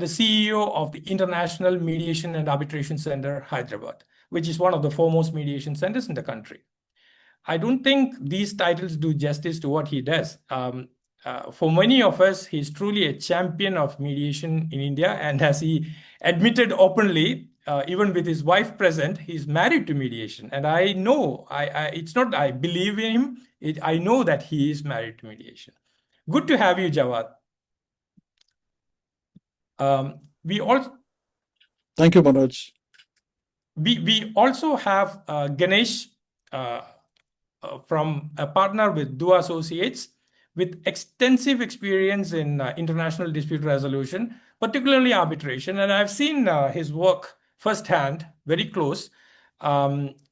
CEO of the International Mediation and Arbitration Center, Hyderabad, which is one of the foremost mediation centers in the country. I don't think these titles do justice to what he does. For many of us, he's truly a champion of mediation in India, and as he admitted openly, even with his wife present, he's married to mediation. And I know, it's not I believe in him, I know that he is married to mediation. Good to have you, Jawad. We also Thank you, Manoj. We also have Ganesh from a partner with Dua Associates with extensive experience in international dispute resolution, particularly arbitration. And I've seen his work firsthand, very close.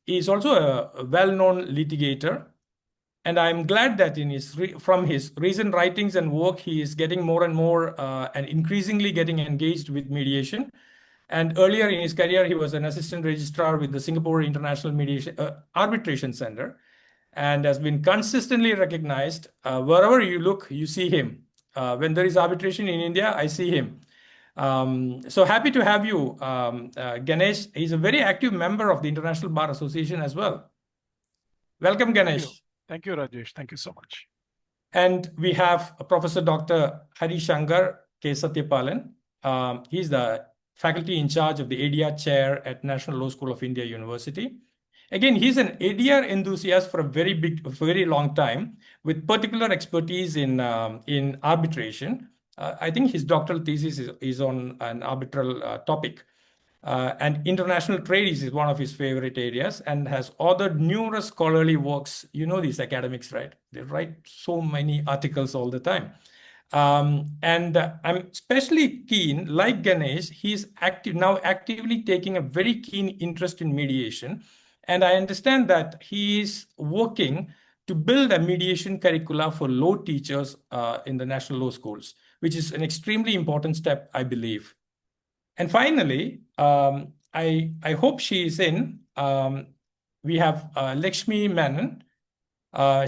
He's also a well-known litigator. And I'm glad that from his recent writings and work, he is getting more and more and increasingly getting engaged with mediation. And earlier in his career, he was an assistant registrar with the Singapore International Mediation Arbitration Center, and has been consistently recognized. Wherever you look, you see him. When there is arbitration in India, I see him. So happy to have you, Ganesh. He's a very active member of the International Bar Association as well. Welcome, Ganesh. Thank you, Rajesh. Thank you so much. And we have Professor Dr. Harisankar K. Sathyapalan. He's the faculty in charge of the ADR chair at National Law School of India University. Again, he's an ADR enthusiast for a very long time, with particular expertise in arbitration. I think his doctoral thesis is on an arbitral topic. And international trade is one of his favorite areas, and has authored numerous scholarly works. You know these academics, right? They write so many articles all the time. And I'm especially keen, like Ganesh, he's now actively taking a very keen interest in mediation. And I understand that he is working to build a mediation curricula for law teachers in the national law schools, which is an extremely important step, I believe. And finally, I hope she is in. We have Lakshmi Menon.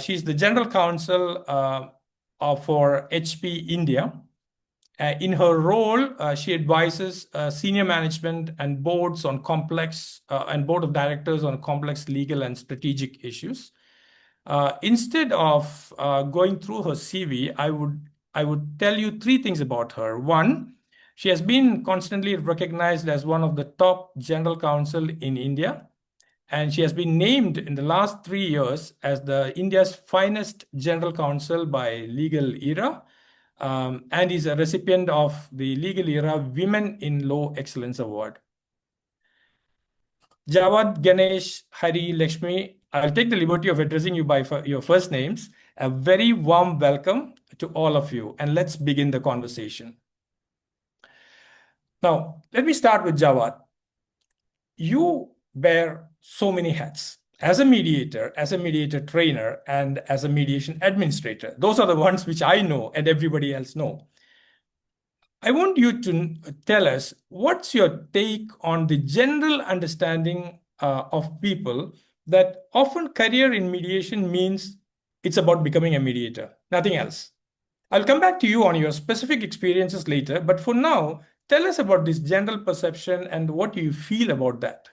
She's the General Counsel for HP India. In her role, she advises senior management and boards on complex and board of directors on complex legal and strategic issues. Instead of going through her CV, I would tell you three things about her. One, she has been constantly recognized as one of the top general counsel in India, and she has been named in the last 3 years as the India's finest general counsel by Legal Era, and is a recipient of the Legal Era Women in Law Excellence Award. Jawad, Ganesh, Hari, Lakshmi, I'll take the liberty of addressing you by your first names. A very warm welcome to all of you, and let's begin the conversation. Now, let me start with Jawad. You wear so many hats as a mediator trainer, and as a mediation administrator. Those are the ones which I know and everybody else know. I want you to tell us, what's your take on the general understanding of people that often career in mediation means it's about becoming a mediator, nothing else. I'll come back to you on your specific experiences later, but for now, tell us about this general perception and what you feel about that.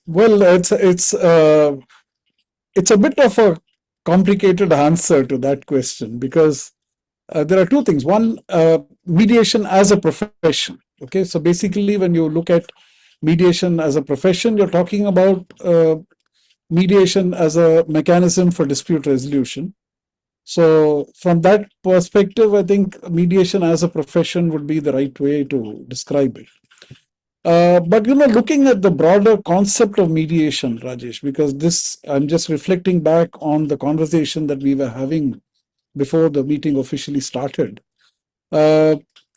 Well, it's a bit of a complicated answer to that question, because there are two things. One, mediation as a profession. Okay, so basically, when you look at mediation as a profession, you're talking about mediation as a mechanism for dispute resolution. So from that perspective, I think mediation as a profession would be the right way to describe it. But, looking at the broader concept of mediation, Rajesh, because I'm just reflecting back on the conversation that we were having before the meeting officially started.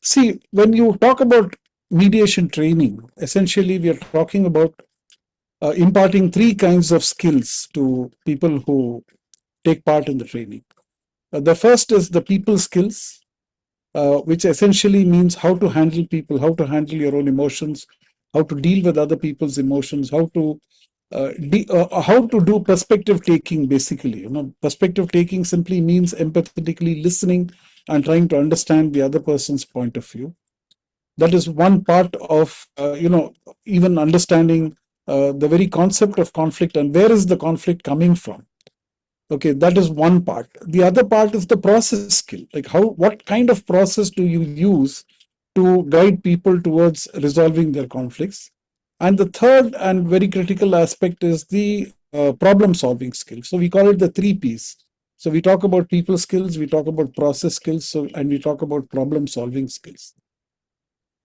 See, when you talk about mediation training, essentially we are talking about imparting 3 kinds of skills to people who take part in the training. The first is the people skills, which essentially means how to handle people, how to handle your own emotions, how to deal with other people's emotions, how to how to do perspective taking. Basically, perspective taking simply means empathetically listening and trying to understand the other person's point of view. That is one part of even understanding the very concept of conflict and where is the conflict coming from. Okay, that is one part. The other part is the process skill. Like what kind of process do you use to guide people towards resolving their conflicts? And the third and very critical aspect is the problem solving skill. So we call it the 3 Ps. So we talk about people skills, we talk about process skills, and we talk about problem solving skills.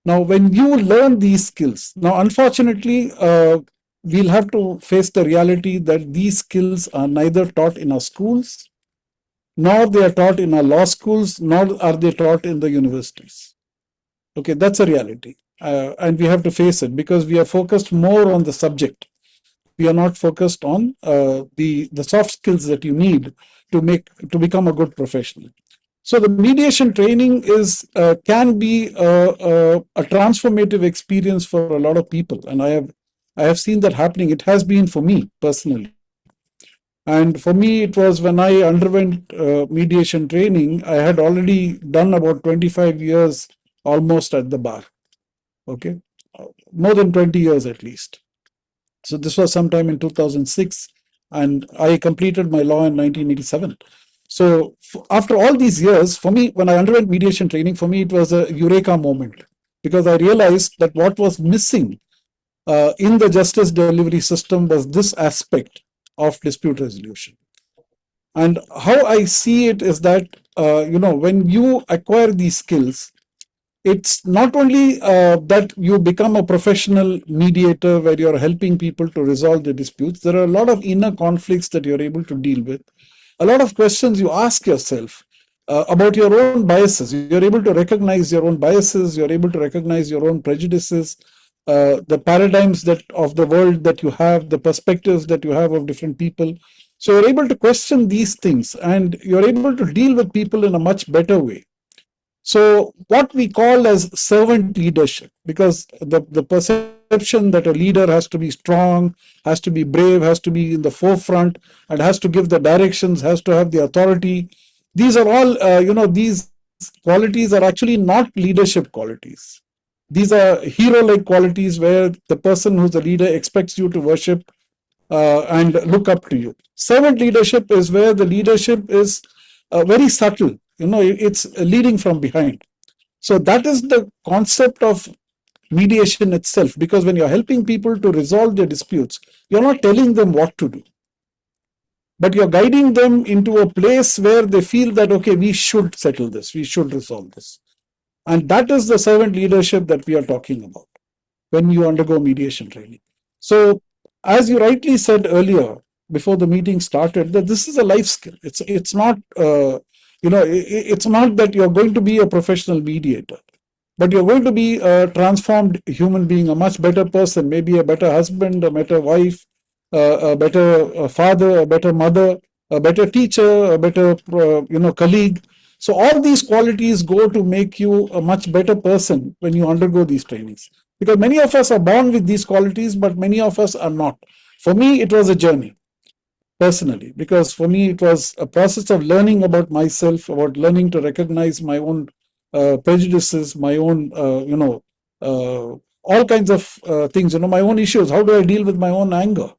Now, when you learn these skills, now unfortunately, we'll have to face the reality that these skills are neither taught in our schools, nor they are taught in our law schools, nor are they taught in the universities. Okay, that's a reality. And we have to face it because we are focused more on the subject. We are not focused on the soft skills that you need to become a good professional. So the mediation training can be a transformative experience for a lot of people, and I have seen that happening. It has been for me personally, and for me it was when I underwent mediation training. I had already done about 25 years almost at the bar. Okay, more than 20 years at least. So this was sometime in 2006, and I completed my law in 1987. So after all these years, for me, when I underwent mediation training, for me, it was a eureka moment because I realized that what was missing in the justice delivery system was this aspect of dispute resolution. And how I see it is that, when you acquire these skills, it's not only that you become a professional mediator where you're helping people to resolve the disputes. There are a lot of inner conflicts that you're able to deal with. A lot of questions you ask yourself about your own biases. You're able to recognize your own biases. You're able to recognize your own prejudices, the paradigms of the world that you have, the perspectives that you have of different people. So you're able to question these things and you're able to deal with people in a much better way. So what we call as servant leadership, because the perception that a leader has to be strong, has to be brave, has to be in the forefront, and has to give the directions, has to have the authority. These are all, these qualities are actually not leadership qualities. These are hero-like qualities where the person who's the leader expects you to worship and look up to you. Servant leadership is where the leadership is very subtle. It's leading from behind. So that is the concept of mediation itself, because when you're helping people to resolve their disputes, you're not telling them what to do, but you're guiding them into a place where they feel that, okay, we should settle this, we should resolve this. And that is the servant leadership that we are talking about when you undergo mediation training. So as you rightly said earlier, before the meeting started, that this is a life skill. It's not it's not that you're going to be a professional mediator, but you're going to be a transformed human being, a much better person, maybe a better husband, a better wife, a better father, a better mother, a better teacher, a better colleague. So all these qualities go to make you a much better person when you undergo these trainings. Because many of us are born with these qualities, but many of us are not. For me, it was a journey. Personally, because for me it was a process of learning about myself, about learning to recognize my own prejudices, my own all kinds of things, my own issues. How do I deal with my own anger?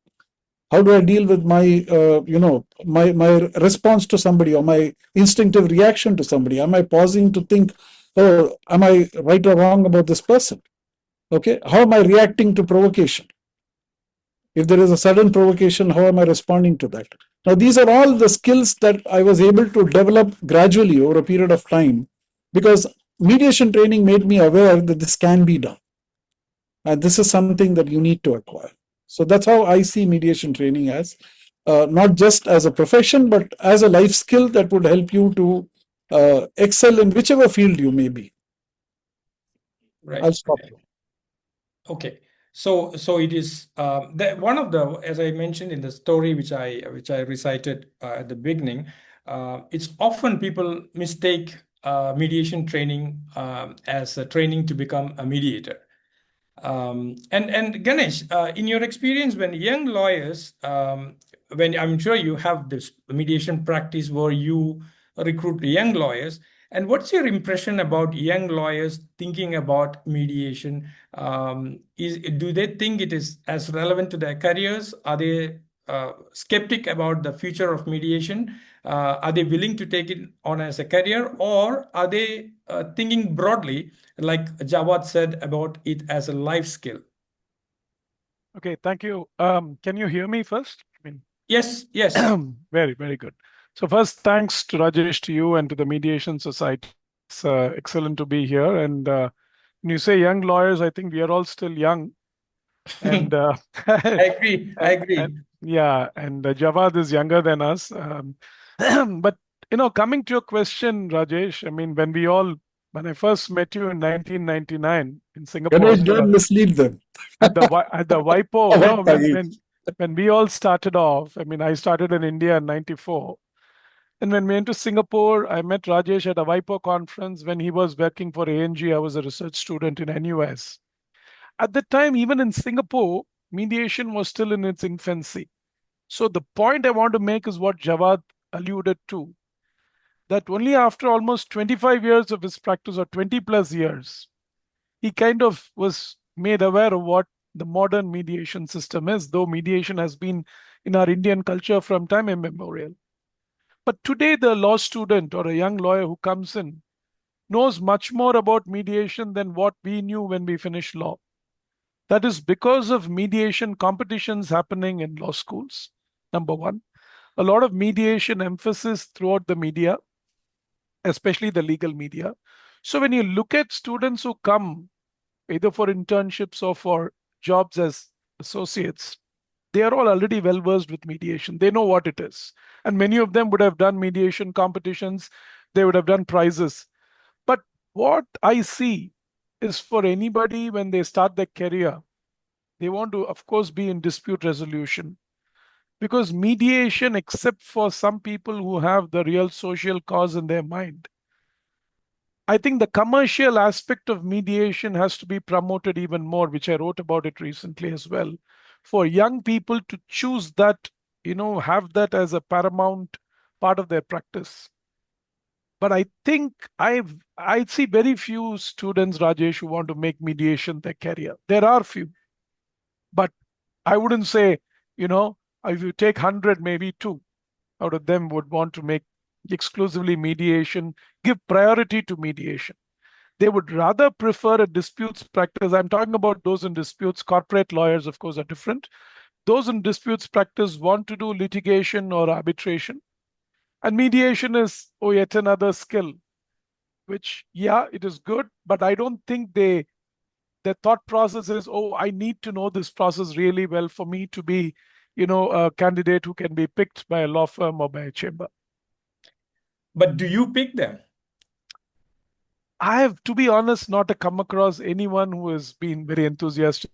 How do I deal with my my response to somebody, or my instinctive reaction to somebody? Am I pausing to think, oh, am I right or wrong about this person? Okay, how am I reacting to provocation? If there is a sudden provocation, how am I responding to that? Now, these are all the skills that I was able to develop gradually over a period of time, because mediation training made me aware that this can be done. And this is something that you need to acquire. So that's how I see mediation training as, not just as a profession, but as a life skill that would help you to excel in whichever field you may be. Right. I'll stop here. Okay. So it is one of the, as I mentioned in the story which I recited at the beginning, it's often people mistake mediation training as a training to become a mediator. And Ganesh, in your experience, when young lawyers, when I'm sure you have this mediation practice where you recruit young lawyers, and what's your impression about young lawyers thinking about mediation? Do they think it is as relevant to their careers? Are they skeptic about the future of mediation? Are they willing to take it on as a career, or are they thinking broadly, like Jawad said, about it as a life skill? Okay, thank you. Can you hear me first? Yes, yes. Very, very good. So first, thanks to Rajesh, to you, and to the Mediation Society. It's excellent to be here. And when you say young lawyers, I think we are all still young. And I agree. I agree. yeah, and Jawad is younger than us. But coming to your question, Rajesh, when I first met you in 1999 in Singapore Ganesh, don't mislead them. at the WIPO, Avoid tagging. when we all started off, I started in India in 94. And when we went to Singapore, I met Rajesh at a WIPO conference when he was working for ANG. I was a research student in NUS. At the time, even in Singapore, mediation was still in its infancy. So the point I want to make is what Jawad alluded to, that only after almost 25 years of his practice, or 20 plus years, he kind of was made aware of what the modern mediation system is, though mediation has been in our Indian culture from time immemorial. But today, the law student or a young lawyer who comes in knows much more about mediation than what we knew when we finished law. That is because of mediation competitions happening in law schools, number one. A lot of mediation emphasis throughout the media, especially the legal media. So when you look at students who come either for internships or for jobs as associates, they are all already well versed with mediation. They know what it is. And many of them would have done mediation competitions, they would have done prizes. But what I see is, for anybody when they start their career, they want to, of course, be in dispute resolution. Because mediation, except for some people who have the real social cause in their mind, I think the commercial aspect of mediation has to be promoted even more, which I wrote about it recently as well, for young people to choose that, have that as a paramount part of their practice. But I think I see very few students, Rajesh, who want to make mediation their career. There are few, but I wouldn't say, if you take 100, maybe two out of them would want to make exclusively mediation, give priority to mediation. They would rather prefer a disputes practice. I'm talking about those in disputes. Corporate lawyers, of course, are different. Those in disputes practice want to do litigation or arbitration. And mediation is, yet another skill, which, yeah, it is good, but I don't think their thought process is, I need to know this process really well for me to be, a candidate who can be picked by a law firm or by a chamber. But do you pick them? I have, to be honest, not come across anyone who has been very enthusiastic.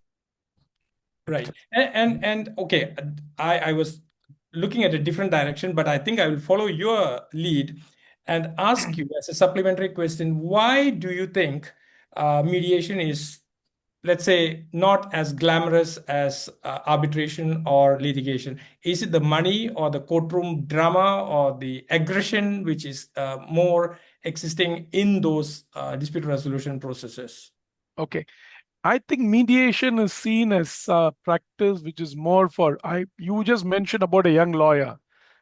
Right. And okay, I was looking at a different direction, but I think I will follow your lead and ask you as a supplementary question, why do you think mediation is, let's say, not as glamorous as arbitration or litigation? Is it the money or the courtroom drama or the aggression which is more existing in those dispute resolution processes? Okay. I think mediation is seen as a practice which is more for, you just mentioned about a young lawyer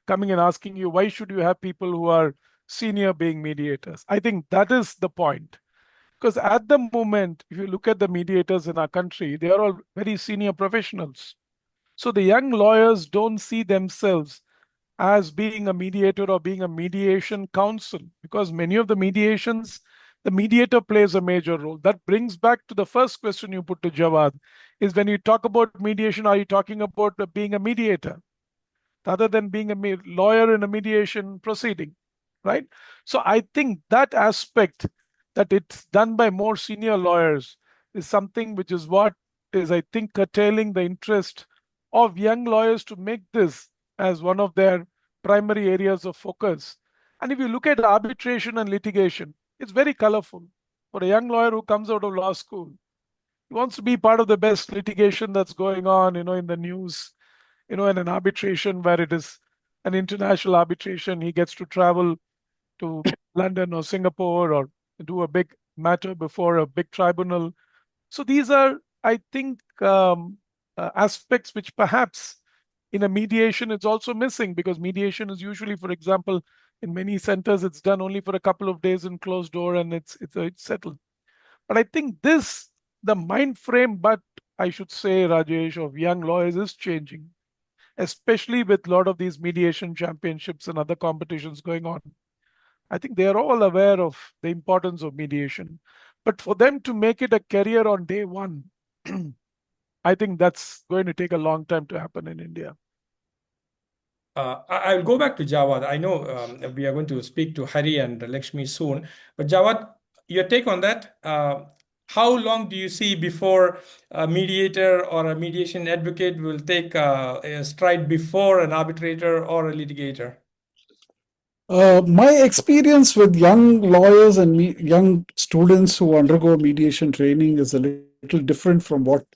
coming and asking you, why should you have people who are senior being mediators? I think that is the point. Because at the moment, if you look at the mediators in our country, they are all very senior professionals. So the young lawyers don't see themselves as being a mediator or being a mediation counsel, because many of the mediations, the mediator plays a major role. That brings back to the first question you put to Jawad, is when you talk about mediation, are you talking about being a mediator rather than being a lawyer in a mediation proceeding, right? So I think that aspect, that it's done by more senior lawyers, is something which is what is, I think, curtailing the interest of young lawyers to make this as one of their primary areas of focus. And if you look at arbitration and litigation, it's very colorful. For a young lawyer who comes out of law school, He wants to be part of the best litigation that's going on, in the news, in an arbitration where it is an international arbitration. He gets to travel to London or Singapore or do a big matter before a big tribunal. So these are, I think, aspects which perhaps in a mediation it's also missing, because mediation is usually, for example, in many centers, it's done only for a couple of days in closed door and it's settled. But I think the mind frame, but I should say, Rajesh, of young lawyers is changing, especially with a lot of these mediation championships and other competitions going on. I think they are all aware of the importance of mediation. But for them to make it a career on day one, I think that's going to take a long time to happen in India. I'll go back to Jawad. I know we are going to speak to Hari and Lakshmi soon, but Jawad, your take on that? How long do you see before a mediator or a mediation advocate will take a stride before an arbitrator or a litigator? My experience with young lawyers and young students who undergo mediation training is a little different from what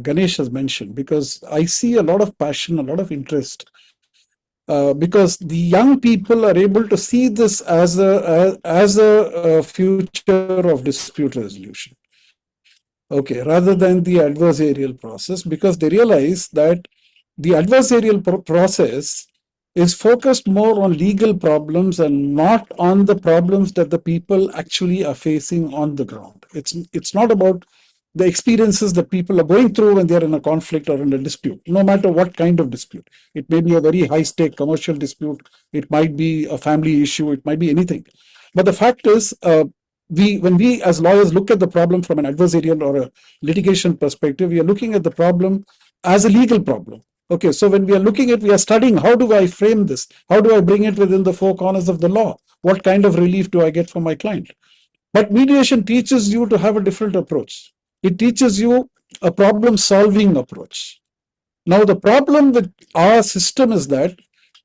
Ganesh has mentioned, because I see a lot of passion, a lot of interest, because the young people are able to see this as a future of dispute resolution. Okay, rather than the adversarial process, because they realize that the adversarial process is focused more on legal problems and not on the problems that the people actually are facing on the ground. It's not about the experiences that people are going through when they're in a conflict or in a dispute, no matter what kind of dispute. It may be a very high-stake commercial dispute, it might be a family issue, it might be anything. But the fact is, when we as lawyers look at the problem from an adversarial or a litigation perspective, we are looking at the problem as a legal problem. Okay, so when we are studying, how do I frame this? How do I bring it within the four corners of the law? What kind of relief do I get for my client? But mediation teaches you to have a different approach. It teaches you a problem-solving approach. Now, the problem with our system is that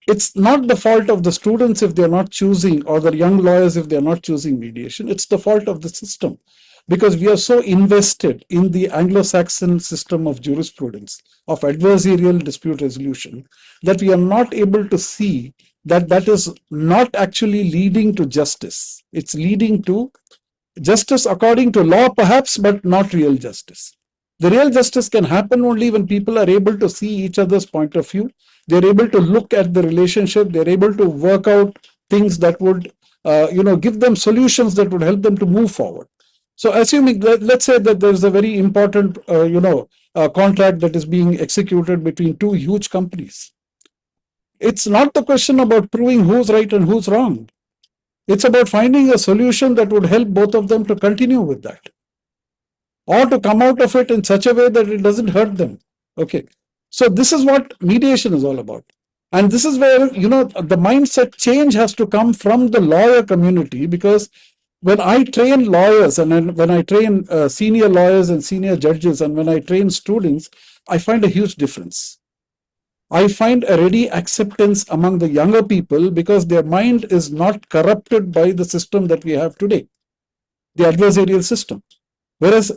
it's not the fault of the students if they're not choosing, or the young lawyers if they're not choosing mediation. It's the fault of the system, because we are so invested in the Anglo-Saxon system of jurisprudence, of adversarial dispute resolution, that we are not able to see that that is not actually leading to justice. It's leading to justice according to law, perhaps, but not real justice. The real justice can happen only when people are able to see each other's point of view. They're able to look at the relationship. They're able to work out things that would, give them solutions that would help them to move forward. So assuming that, let's say that there's a very important, contract that is being executed between two huge companies. It's not the question about proving who's right and who's wrong. It's about finding a solution that would help both of them to continue with that, or to come out of it in such a way that it doesn't hurt them. Okay. So this is what mediation is all about. And this is where, the mindset change has to come from the lawyer community, because when I train lawyers and when I train senior lawyers and senior judges, and when I train students, I find a huge difference. I find a ready acceptance among the younger people, because their mind is not corrupted by the system that we have today, the adversarial system. Whereas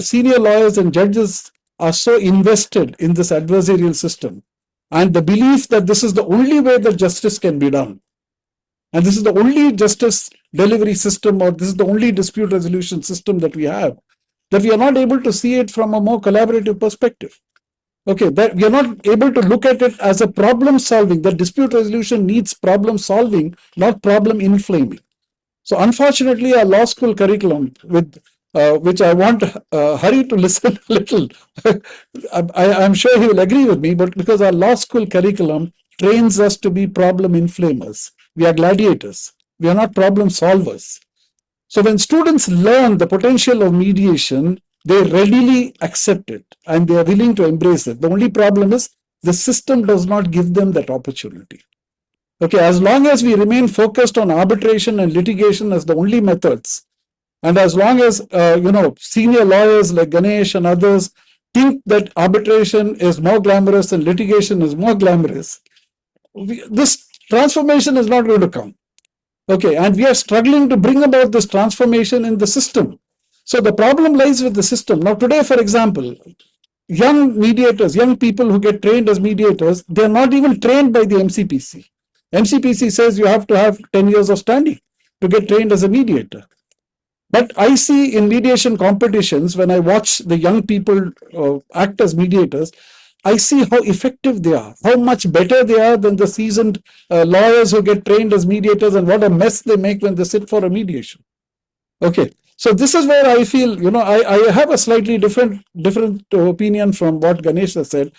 senior lawyers and judges are so invested in this adversarial system, and the belief that this is the only way that justice can be done, and this is the only justice delivery system, or this is the only dispute resolution system that we have, that we are not able to see it from a more collaborative perspective. Okay, that we are not able to look at it as a problem solving. The dispute resolution needs problem solving, not problem inflaming. So unfortunately, our law school curriculum, which I want Hari to listen a little, I'm sure he will agree with me, but because our law school curriculum trains us to be problem inflamers. We are gladiators. We are not problem solvers. So when students learn the potential of mediation, they readily accept it and they are willing to embrace it. The only problem is the system does not give them that opportunity. Okay, as long as we remain focused on arbitration and litigation as the only methods, and as long as senior lawyers like Ganesh and others think that arbitration is more glamorous and litigation is more glamorous, this transformation is not going to come. Okay, and we are struggling to bring about this transformation in the system. So the problem lies with the system. Now today, for example, young mediators, young people who get trained as mediators, they're not even trained by the MCPC. MCPC says you have to have 10 years of standing to get trained as a mediator. But I see in mediation competitions, when I watch the young people act as mediators, I see how effective they are, how much better they are than the seasoned lawyers who get trained as mediators, and what a mess they make when they sit for a mediation. Okay, so this is where I feel, I have a slightly different opinion from what Ganesh has said.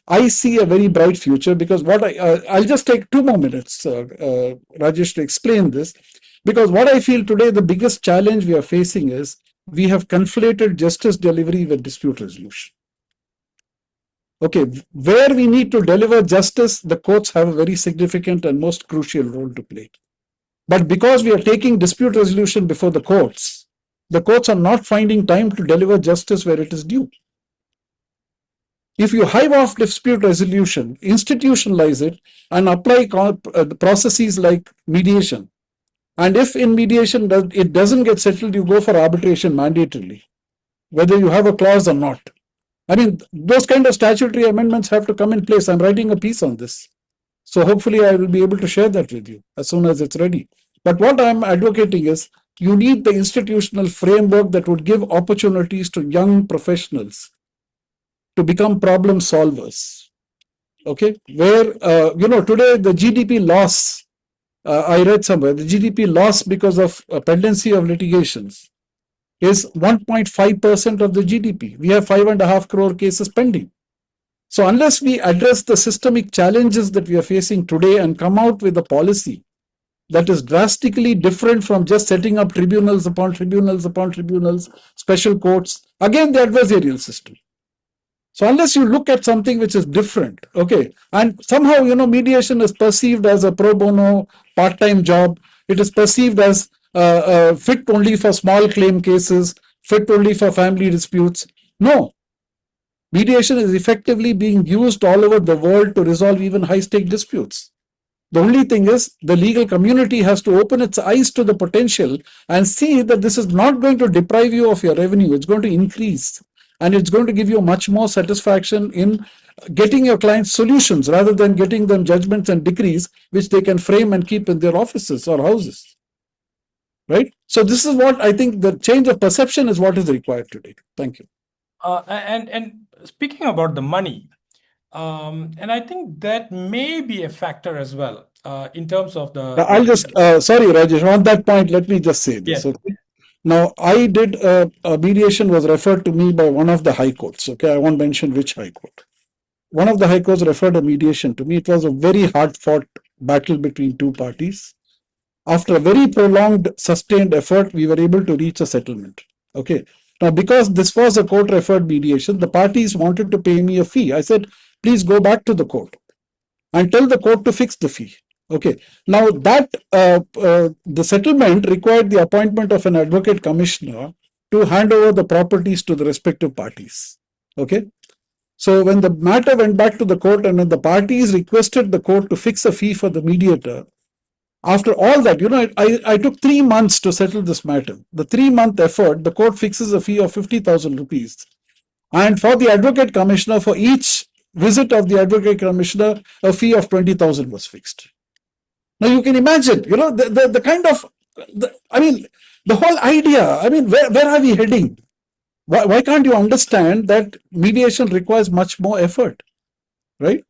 I see a very bright future because I'll just take 2 more minutes, Rajesh, to explain this. Because what I feel today, the biggest challenge we are facing is we have conflated justice delivery with dispute resolution. Okay, where we need to deliver justice, the courts have a very significant and most crucial role to play. But because we are taking dispute resolution before the courts are not finding time to deliver justice where it is due. If you hive off dispute resolution, institutionalize it, and apply processes like mediation, and if in mediation it doesn't get settled, you go for arbitration mandatorily, whether you have a clause or not. I mean, those kind of statutory amendments have to come in place. I'm writing a piece on this. So hopefully I will be able to share that with you as soon as it's ready. But what I'm advocating is you need the institutional framework that would give opportunities to young professionals to become problem solvers. Okay, where, today the GDP loss, I read somewhere, the GDP loss because of pendency of litigations is 1.5% of the GDP. We have 5.5 crore cases pending. So unless we address the systemic challenges that we are facing today and come out with a policy that is drastically different from just setting up tribunals upon tribunals upon tribunals, special courts, again the adversarial system. So unless you look at something which is different, okay, and somehow, mediation is perceived as a pro bono part-time job. It is perceived as fit only for small claim cases, fit only for family disputes. No. Mediation is effectively being used all over the world to resolve even high-stake disputes. The only thing is the legal community has to open its eyes to the potential and see that this is not going to deprive you of your revenue. It's going to increase. And it's going to give you much more satisfaction in getting your clients solutions rather than getting them judgments and decrees which they can frame and keep in their offices or houses. Right? So this is what I think the change of perception is what is required today. Thank you. And speaking about the money, and I think that may be a factor as well in terms of the. I'll just, sorry, Rajesh, on that point, let me just say this. Yes. Okay? Now, I did a mediation was referred to me by one of the high courts. Okay, I won't mention which high court. One of the high courts referred a mediation to me. It was a very hard-fought battle between two parties. After a very prolonged, sustained effort, we were able to reach a settlement. Okay. Now, because this was a court-referred mediation, the parties wanted to pay me a fee. I said, please go back to the court and tell the court to fix the fee. Okay. Now that the settlement required the appointment of an advocate commissioner to hand over the properties to the respective parties. Okay. So when the matter went back to the court and when the parties requested the court to fix a fee for the mediator, after all that, I took 3 months to settle this matter. The 3-month effort, the court fixes a fee of 50,000 rupees. And for the advocate commissioner, for each visit of the advocate commissioner, a fee of 20,000 was fixed. Now you can imagine, the kind of, the whole idea, where are we heading? Why can't you understand that mediation requires much more effort, right?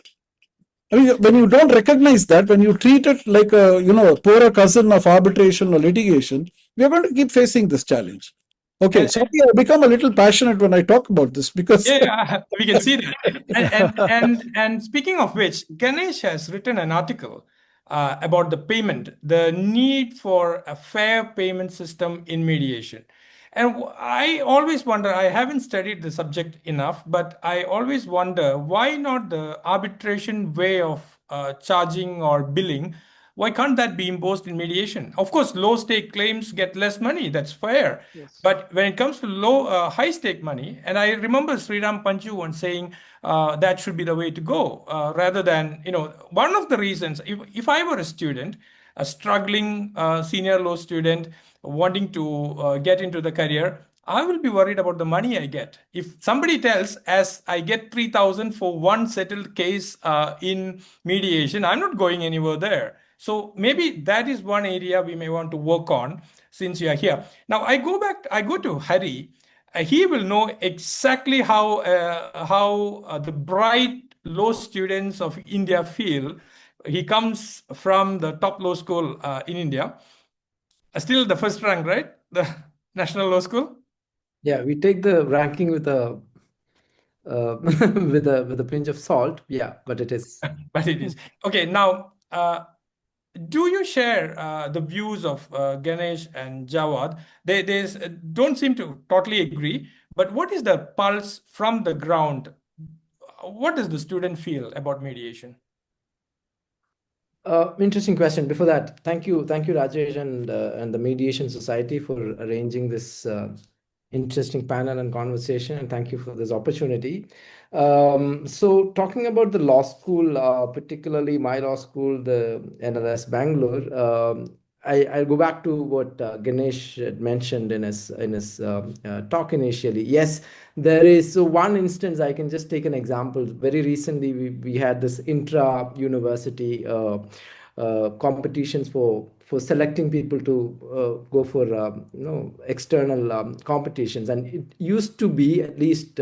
When you don't recognize that, when you treat it like a, poorer cousin of arbitration or litigation, we are going to keep facing this challenge. Okay, so I become a little passionate when I talk about this because we can see that. And speaking of which, Ganesh has written an article about the payment, the need for a fair payment system in mediation. And I always wonder, I haven't studied the subject enough, but I always wonder why not the arbitration way of charging or billing. Why can't that be imposed in mediation? Of course, low stake claims get less money. That's fair. Yes. But when it comes to high stake money, and I remember Sriram Panchu once saying that should be the way to go rather than, one of the reasons, if I were a student, a struggling senior law student wanting to get into the career, I will be worried about the money I get. If somebody tells, as I get 3,000 for one settled case in mediation, I'm not going anywhere there. So maybe that is one area we may want to work on since you are here. Now I go to Hari. He will know exactly how the bright law students of India feel. He comes from the top law school in India. Still the first rank, right? The National Law School. Yeah, we take the ranking with a with a pinch of salt. Yeah, but it is. But it is. Okay, now, do you share the views of Ganesh and Jawad? They don't seem to totally agree, but what is the pulse from the ground? What does the student feel about mediation? Interesting question. Before that, thank you, Rajesh, and the Mediation Society for arranging this interesting panel and conversation, and thank you for this opportunity. So, talking about the law school, particularly my law school, the NLS Bangalore, I'll go back to what Ganesh had mentioned in his talk initially. Yes, there is so one instance. I can just take an example. Very recently, we had this intra university competitions for selecting people to go for external competitions, and it used to be at least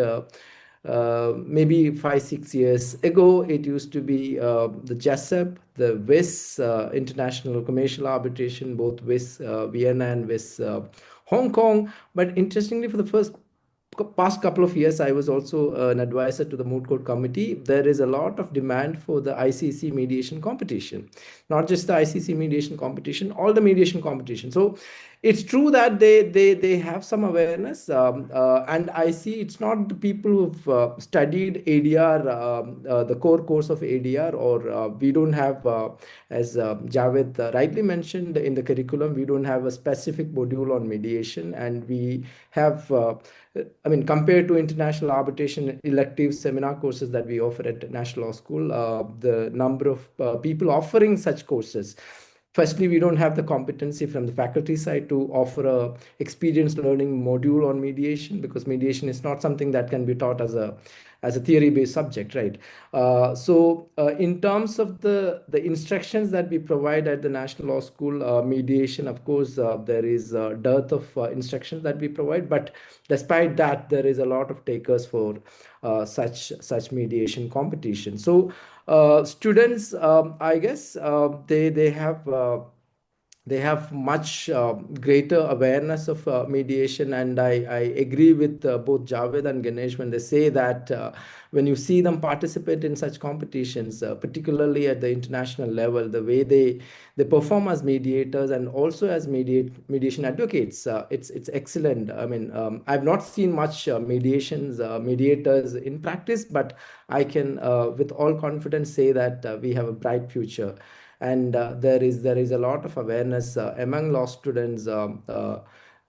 maybe 5-6 years ago, it used to be the JESEP, the WIS, International Commercial Arbitration, both WIS Vienna and WIS Hong Kong. But interestingly, for the past couple of years, I was also an advisor to the Moot Court Committee. There is a lot of demand for the ICC mediation competition, not just the ICC mediation competition, all the mediation competition. So it's true that they have some awareness, and I see it's not the people who've studied ADR, the core course of ADR, or we don't have, as Javed rightly mentioned in the curriculum, we don't have a specific module on mediation, and we have compared to international arbitration elective seminar courses that we offer at National Law School, the number of people offering such courses. Firstly, we don't have the competency from the faculty side to offer a experience learning module on mediation, because mediation is not something that can be taught as a theory-based subject, right? In terms of the instructions that we provide at the National Law School, mediation, of course, there is a dearth of instructions that we provide, but despite that, there is a lot of takers for such mediation competition. So students, I guess, they have much greater awareness of mediation, and I agree with both Javed and Ganesh when they say that when you see them participate in such competitions, particularly at the international level, the way they perform as mediators and also as mediation advocates, it's excellent. I mean, I've not seen much mediators in practice, but I can with all confidence say that we have a bright future. And there is a lot of awareness among law students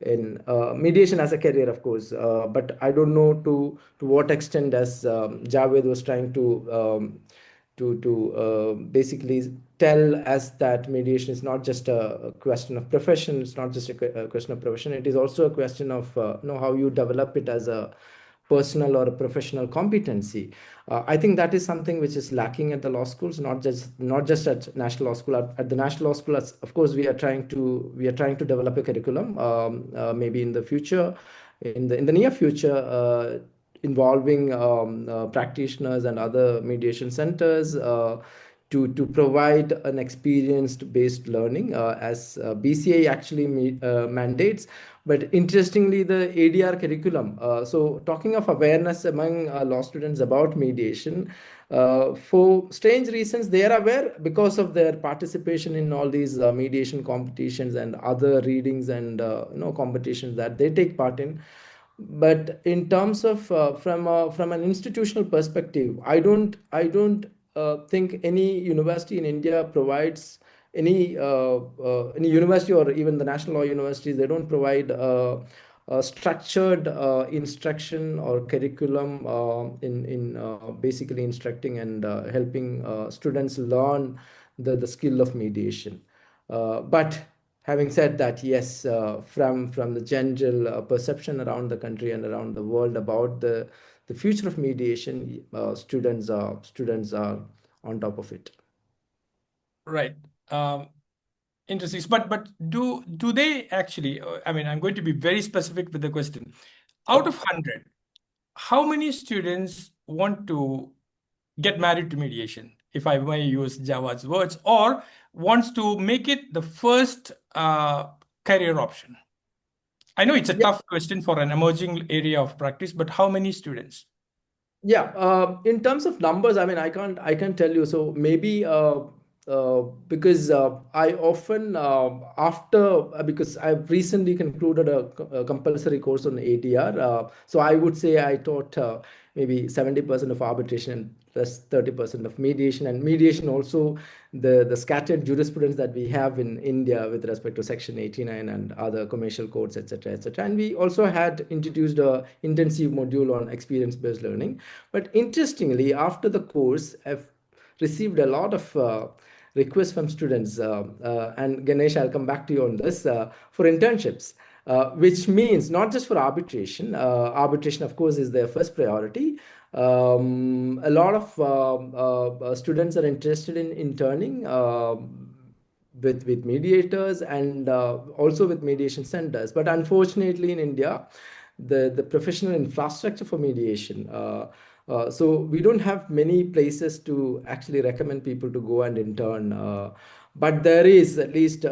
in mediation as a career, of course. But I don't know to what extent, as Javed was trying to basically tell us, that mediation is not just a question of profession. It's not just a question of profession. It is also a question of how you develop it as a personal or a professional competency. I think that is something which is lacking at the law schools, not just at National Law School. At the National Law School, of course, we are trying to develop a curriculum, maybe in the future, in the near future, involving practitioners and other mediation centers to provide an experience-based learning, as BCI actually mandates. But interestingly, the ADR curriculum. So talking of awareness among law students about mediation, for strange reasons, they are aware because of their participation in all these mediation competitions and other readings and competitions that they take part in. But in terms of from an institutional perspective, I don't think any university in India provides any university, or even the national law universities, they don't provide a structured instruction or curriculum in basically instructing and helping students learn the skill of mediation. But having said that, yes, from the general perception around the country and around the world about the future of mediation, students are on top of it. Right. Interesting. But do they actually? I mean, I'm going to be very specific with the question. Out of 100, how many students want to get married to mediation, if I may use Jawad's words, or wants to make it the first career option? I know it's a tough question for an emerging area of practice, but how many students? Yeah, in terms of numbers, I mean, I can't tell you. So maybe because I often because I've recently concluded a compulsory course on ADR. So I would say I taught maybe 70% of arbitration and plus 30% of mediation. And mediation also the scattered jurisprudence that we have in India with respect to Section 89 and other commercial codes, etc., etc. And we also had introduced a intensive module on experience-based learning. But interestingly, after the course, I've received a lot of requests from students, and Ganesh, I'll come back to you on this, for internships. Which means not just for arbitration. Arbitration, of course, is their first priority. A lot of students are interested in interning with mediators and also with mediation centers. But unfortunately, in India, the professional infrastructure for mediation. So we don't have many places to actually recommend people to go and intern. But there is at least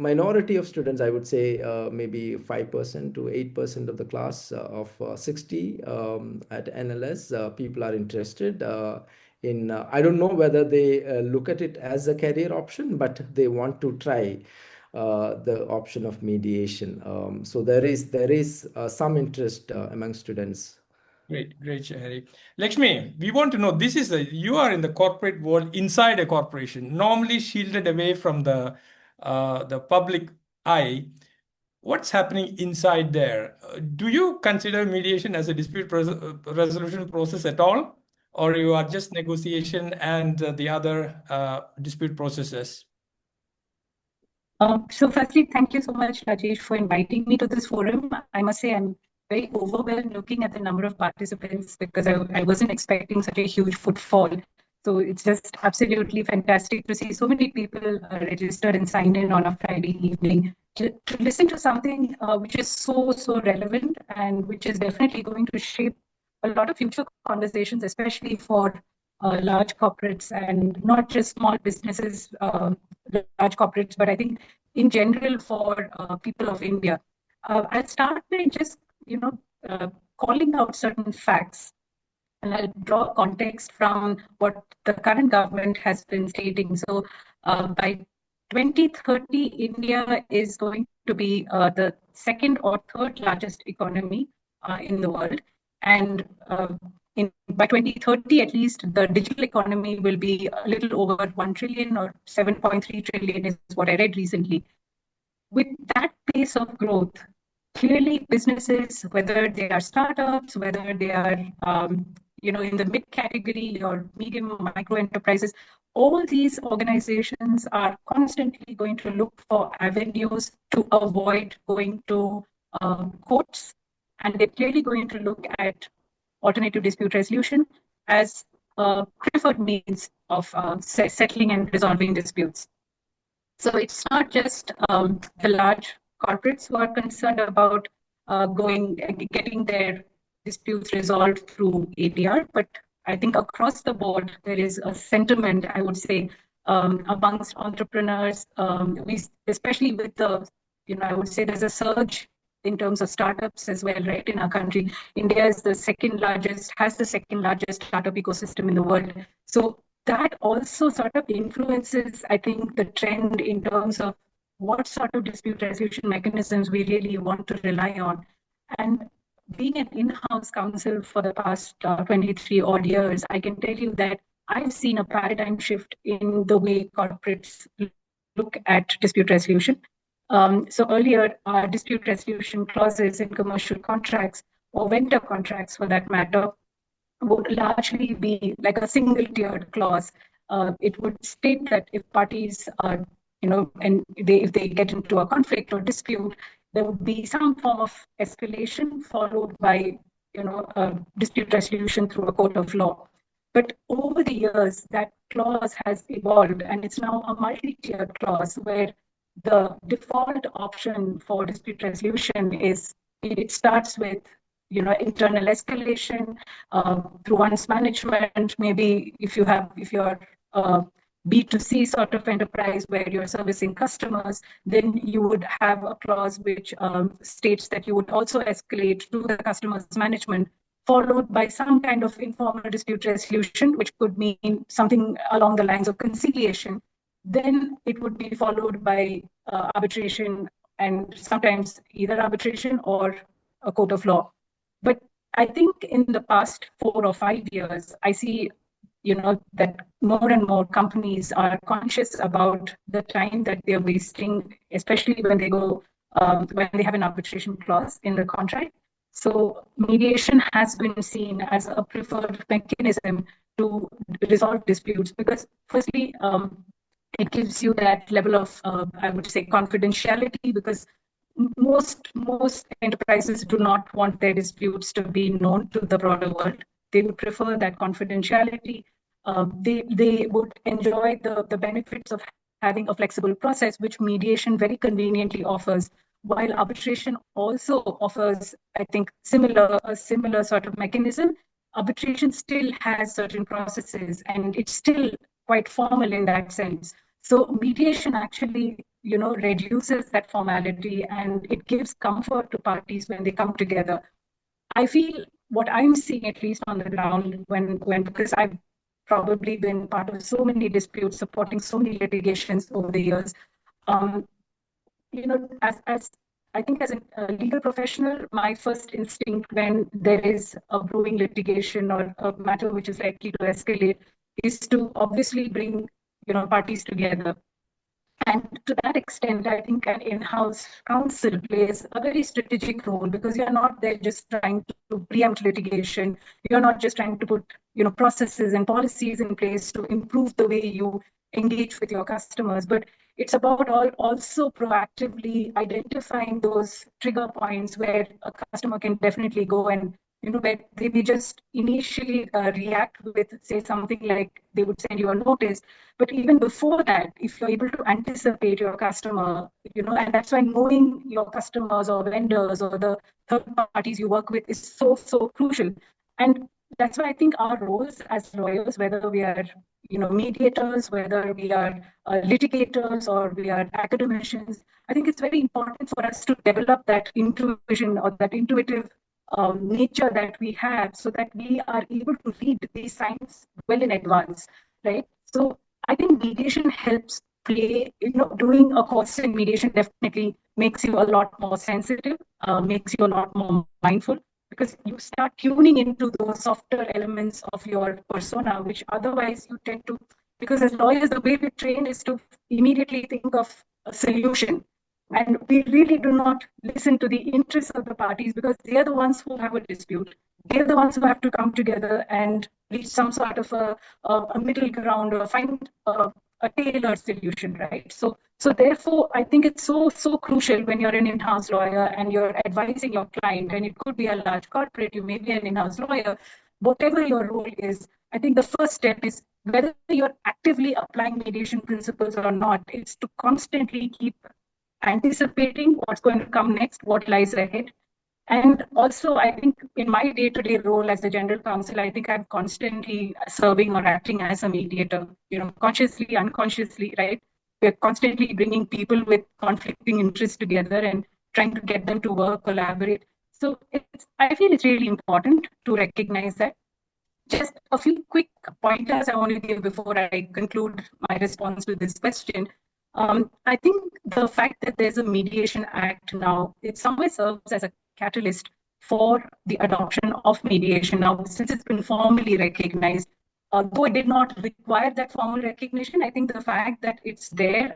minority of students, I would say maybe 5% to 8% of the class of 60 at NLS, people are interested in, I don't know whether they look at it as a career option, but they want to try the option of mediation. So there is some interest among students. Great, Hari. Lakshmi, we want to know, you are in the corporate world, inside a corporation, normally shielded away from the public eye. What's happening inside there? Do you consider mediation as a dispute resolution process at all, or you are just negotiation and the other dispute processes? So firstly, thank you so much, Rajesh, for inviting me to this forum. I must say I'm very overwhelmed looking at the number of participants because I wasn't expecting such a huge footfall. So it's just absolutely fantastic to see so many people registered and signed in on a Friday evening to listen to something which is so relevant and which is definitely going to shape a lot of future conversations, especially for large corporates and not just small businesses, large corporates, but I think in general for people of India. I'll start by just, calling out certain facts, and I'll draw context from what the current government has been stating. So by 2030, India is going to be the second or third largest economy in the world. And by 2030, at least, the digital economy will be a little over 1 trillion or 7.3 trillion is what I read recently. With that pace of growth, clearly businesses, whether they are startups, whether they are in the mid category or medium or micro enterprises, all these organizations are constantly going to look for avenues to avoid going to courts, and they're clearly going to look at alternative dispute resolution as a preferred means of settling and resolving disputes. So it's not just the large corporates who are concerned about getting their disputes resolved through ADR, but I think across the board there is a sentiment, I would say, amongst entrepreneurs, especially with I would say there's a surge in terms of startups as well, right? In our country, India is has the second largest startup ecosystem in the world. So that also sort of influences, I think, the trend in terms of what sort of dispute resolution mechanisms we really want to rely on. And being an in-house counsel for the past 23 odd years, I can tell you that I've seen a paradigm shift in the way corporates look at dispute resolution. So earlier, dispute resolution clauses in commercial contracts or vendor contracts, for that matter, would largely be like a single-tiered clause. It would state that if parties and if they get into a conflict or dispute, there would be some form of escalation followed by, a dispute resolution through a court of law. But over the years, that clause has evolved, and it's now a multi-tiered clause where the default option for dispute resolution is it starts with internal escalation through one's management. Maybe if you're B2C sort of enterprise where you're servicing customers, then you would have a clause which states that you would also escalate to the customer's management, followed by some kind of informal dispute resolution, which could mean something along the lines of conciliation. Then it would be followed by arbitration, and sometimes either arbitration or a court of law. But I think in the past 4 or 5 years, I see that more and more companies are conscious about the time that they're wasting, especially when they go when they have an arbitration clause in the contract. So mediation has been seen as a preferred mechanism to resolve disputes because, firstly, it gives you that level of, I would say, confidentiality, because most enterprises do not want their disputes to be known to the broader world. They would prefer that confidentiality. They would enjoy the benefits of having a flexible process, which mediation very conveniently offers, while arbitration also offers, I think, a similar sort of mechanism. Arbitration still has certain processes, and it's still quite formal in that sense. So mediation actually, reduces that formality, and it gives comfort to parties when they come together. I feel what I'm seeing, at least on the ground, because I've probably been part of so many disputes, supporting so many litigations over the years. As I think as a legal professional, my first instinct when there is a brewing litigation or a matter which is likely to escalate is to obviously bring, parties together. And to that extent, I think an in-house counsel plays a very strategic role, because you're not there just trying to preempt litigation. You're not just trying to put, processes and policies in place to improve the way you engage with your customers, but it's about also proactively identifying those trigger points where a customer can definitely go and, where they may just initially react with, say, something like they would send you a notice. But even before that, if you're able to anticipate your customer, and that's why knowing your customers or vendors or the third parties you work with is so crucial. And that's why I think our roles as lawyers, whether we are, mediators, whether we are litigators or we are academicians, I think it's very important for us to develop that intuition or that intuitive nature that we have, so that we are able to read these signs well in advance, right? So I think mediation helps play, doing a course in mediation definitely makes you a lot more sensitive, makes you a lot more mindful, because you start tuning into those softer elements of your persona, which otherwise you tend to, because as lawyers, the way we train is to immediately think of a solution. And we really do not listen to the interests of the parties, because they are the ones who have a dispute. They're the ones who have to come together and reach some sort of a middle ground or find a tailored solution, right? So therefore, I think it's so crucial when you're an in-house lawyer and you're advising your client, and it could be a large corporate, you may be an in-house lawyer, whatever your role is, I think the first step is, whether you're actively applying mediation principles or not, it's to constantly keep anticipating what's going to come next, what lies ahead. And also, I think in my day-to-day role as a general counsel, I think I'm constantly serving or acting as a mediator, consciously, unconsciously, right? We're constantly bringing people with conflicting interests together and trying to get them to work, collaborate. So I feel it's really important to recognize that. Just a few quick pointers I want to give before I conclude my response to this question. I think the fact that there's a Mediation Act now, it somewhere serves as a catalyst for the adoption of mediation now, since it's been formally recognized. Though it did not require that formal recognition, I think the fact that it's there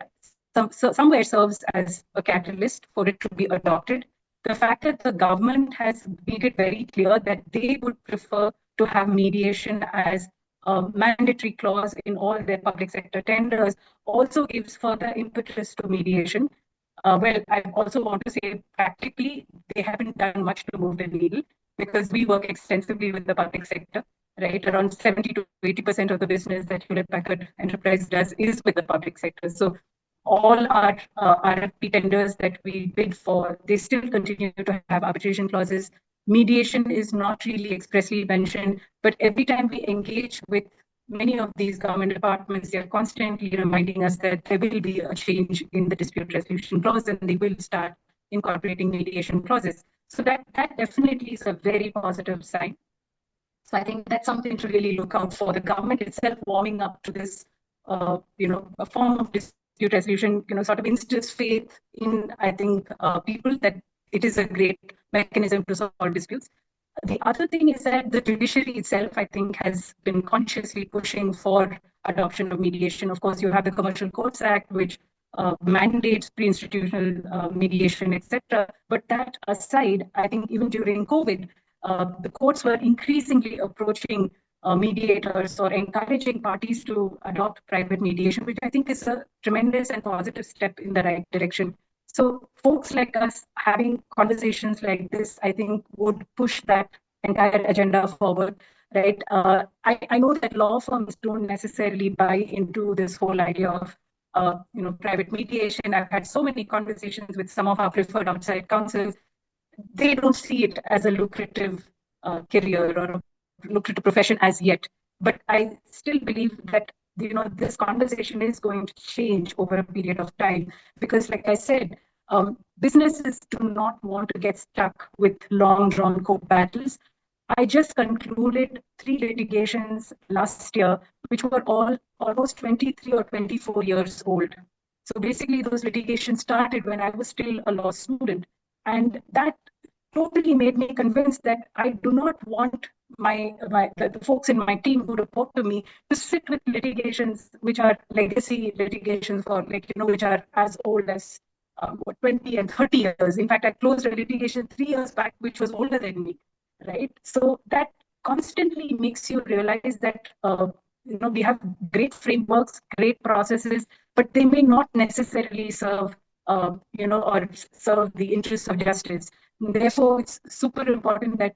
somewhere serves as a catalyst for it to be adopted. The fact that the government has made it very clear that they would prefer to have mediation as mandatory clause in all their public sector tenders also gives further impetus to mediation. Well, I also want to say practically, they haven't done much to move the needle because we work extensively with the public sector, right? Around 70 to 80% of the business that Hewlett Packard Enterprise does is with the public sector. So all our RFP tenders that we bid for, they still continue to have arbitration clauses. Mediation is not really expressly mentioned, but every time we engage with many of these government departments, they are constantly reminding us that there will be a change in the dispute resolution clause and they will start incorporating mediation clauses. So that definitely is a very positive sign. So I think that's something to really look out for. The government itself warming up to this, a form of dispute resolution, sort of instills faith in, I think, people that it is a great mechanism to solve disputes. The other thing is that the judiciary itself, I think, has been consciously pushing for adoption of mediation. Of course, you have the Commercial Courts Act, which mandates pre-institutional mediation, etc. But that aside, I think even during COVID, the courts were increasingly approaching mediators or encouraging parties to adopt private mediation, which I think is a tremendous and positive step in the right direction. So folks like us having conversations like this, I think, would push that entire agenda forward, right? I know that law firms don't necessarily buy into this whole idea of private mediation. I've had so many conversations with some of our preferred outside counsels. They don't see it as a lucrative career or a lucrative profession as yet. But I still believe that this conversation is going to change over a period of time because, like I said, businesses do not want to get stuck with long drawn court battles. I just concluded 3 litigations last year, which were all almost 23 or 24 years old. So basically, those litigations started when I was still a law student. And that totally made me convinced that I do not want the folks in my team who report to me to sit with litigations which are legacy litigations for which are as old as 20 and 30 years. In fact, I closed a litigation 3 years back, which was older than me, right? So that constantly makes you realize that we have great frameworks, great processes, but they may not necessarily serve or serve the interests of justice. Therefore, it's super important that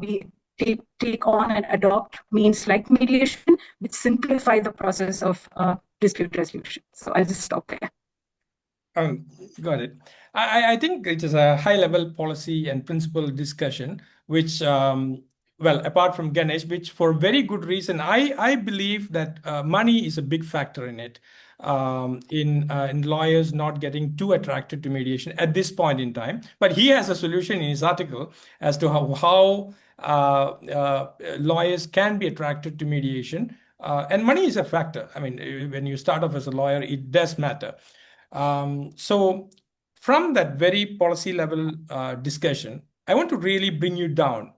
we take on and adopt means like mediation, which simplify the process of dispute resolution. So I'll just stop there. Got it. I think it is a high-level policy and principle discussion, which, apart from Ganesh, which for very good reason, I believe that money is a big factor in it, in lawyers not getting too attracted to mediation at this point in time. But he has a solution in his article as to how lawyers can be attracted to mediation. And money is a factor. I mean, when you start off as a lawyer, it does matter. So from that very policy level discussion, I want to really bring you down.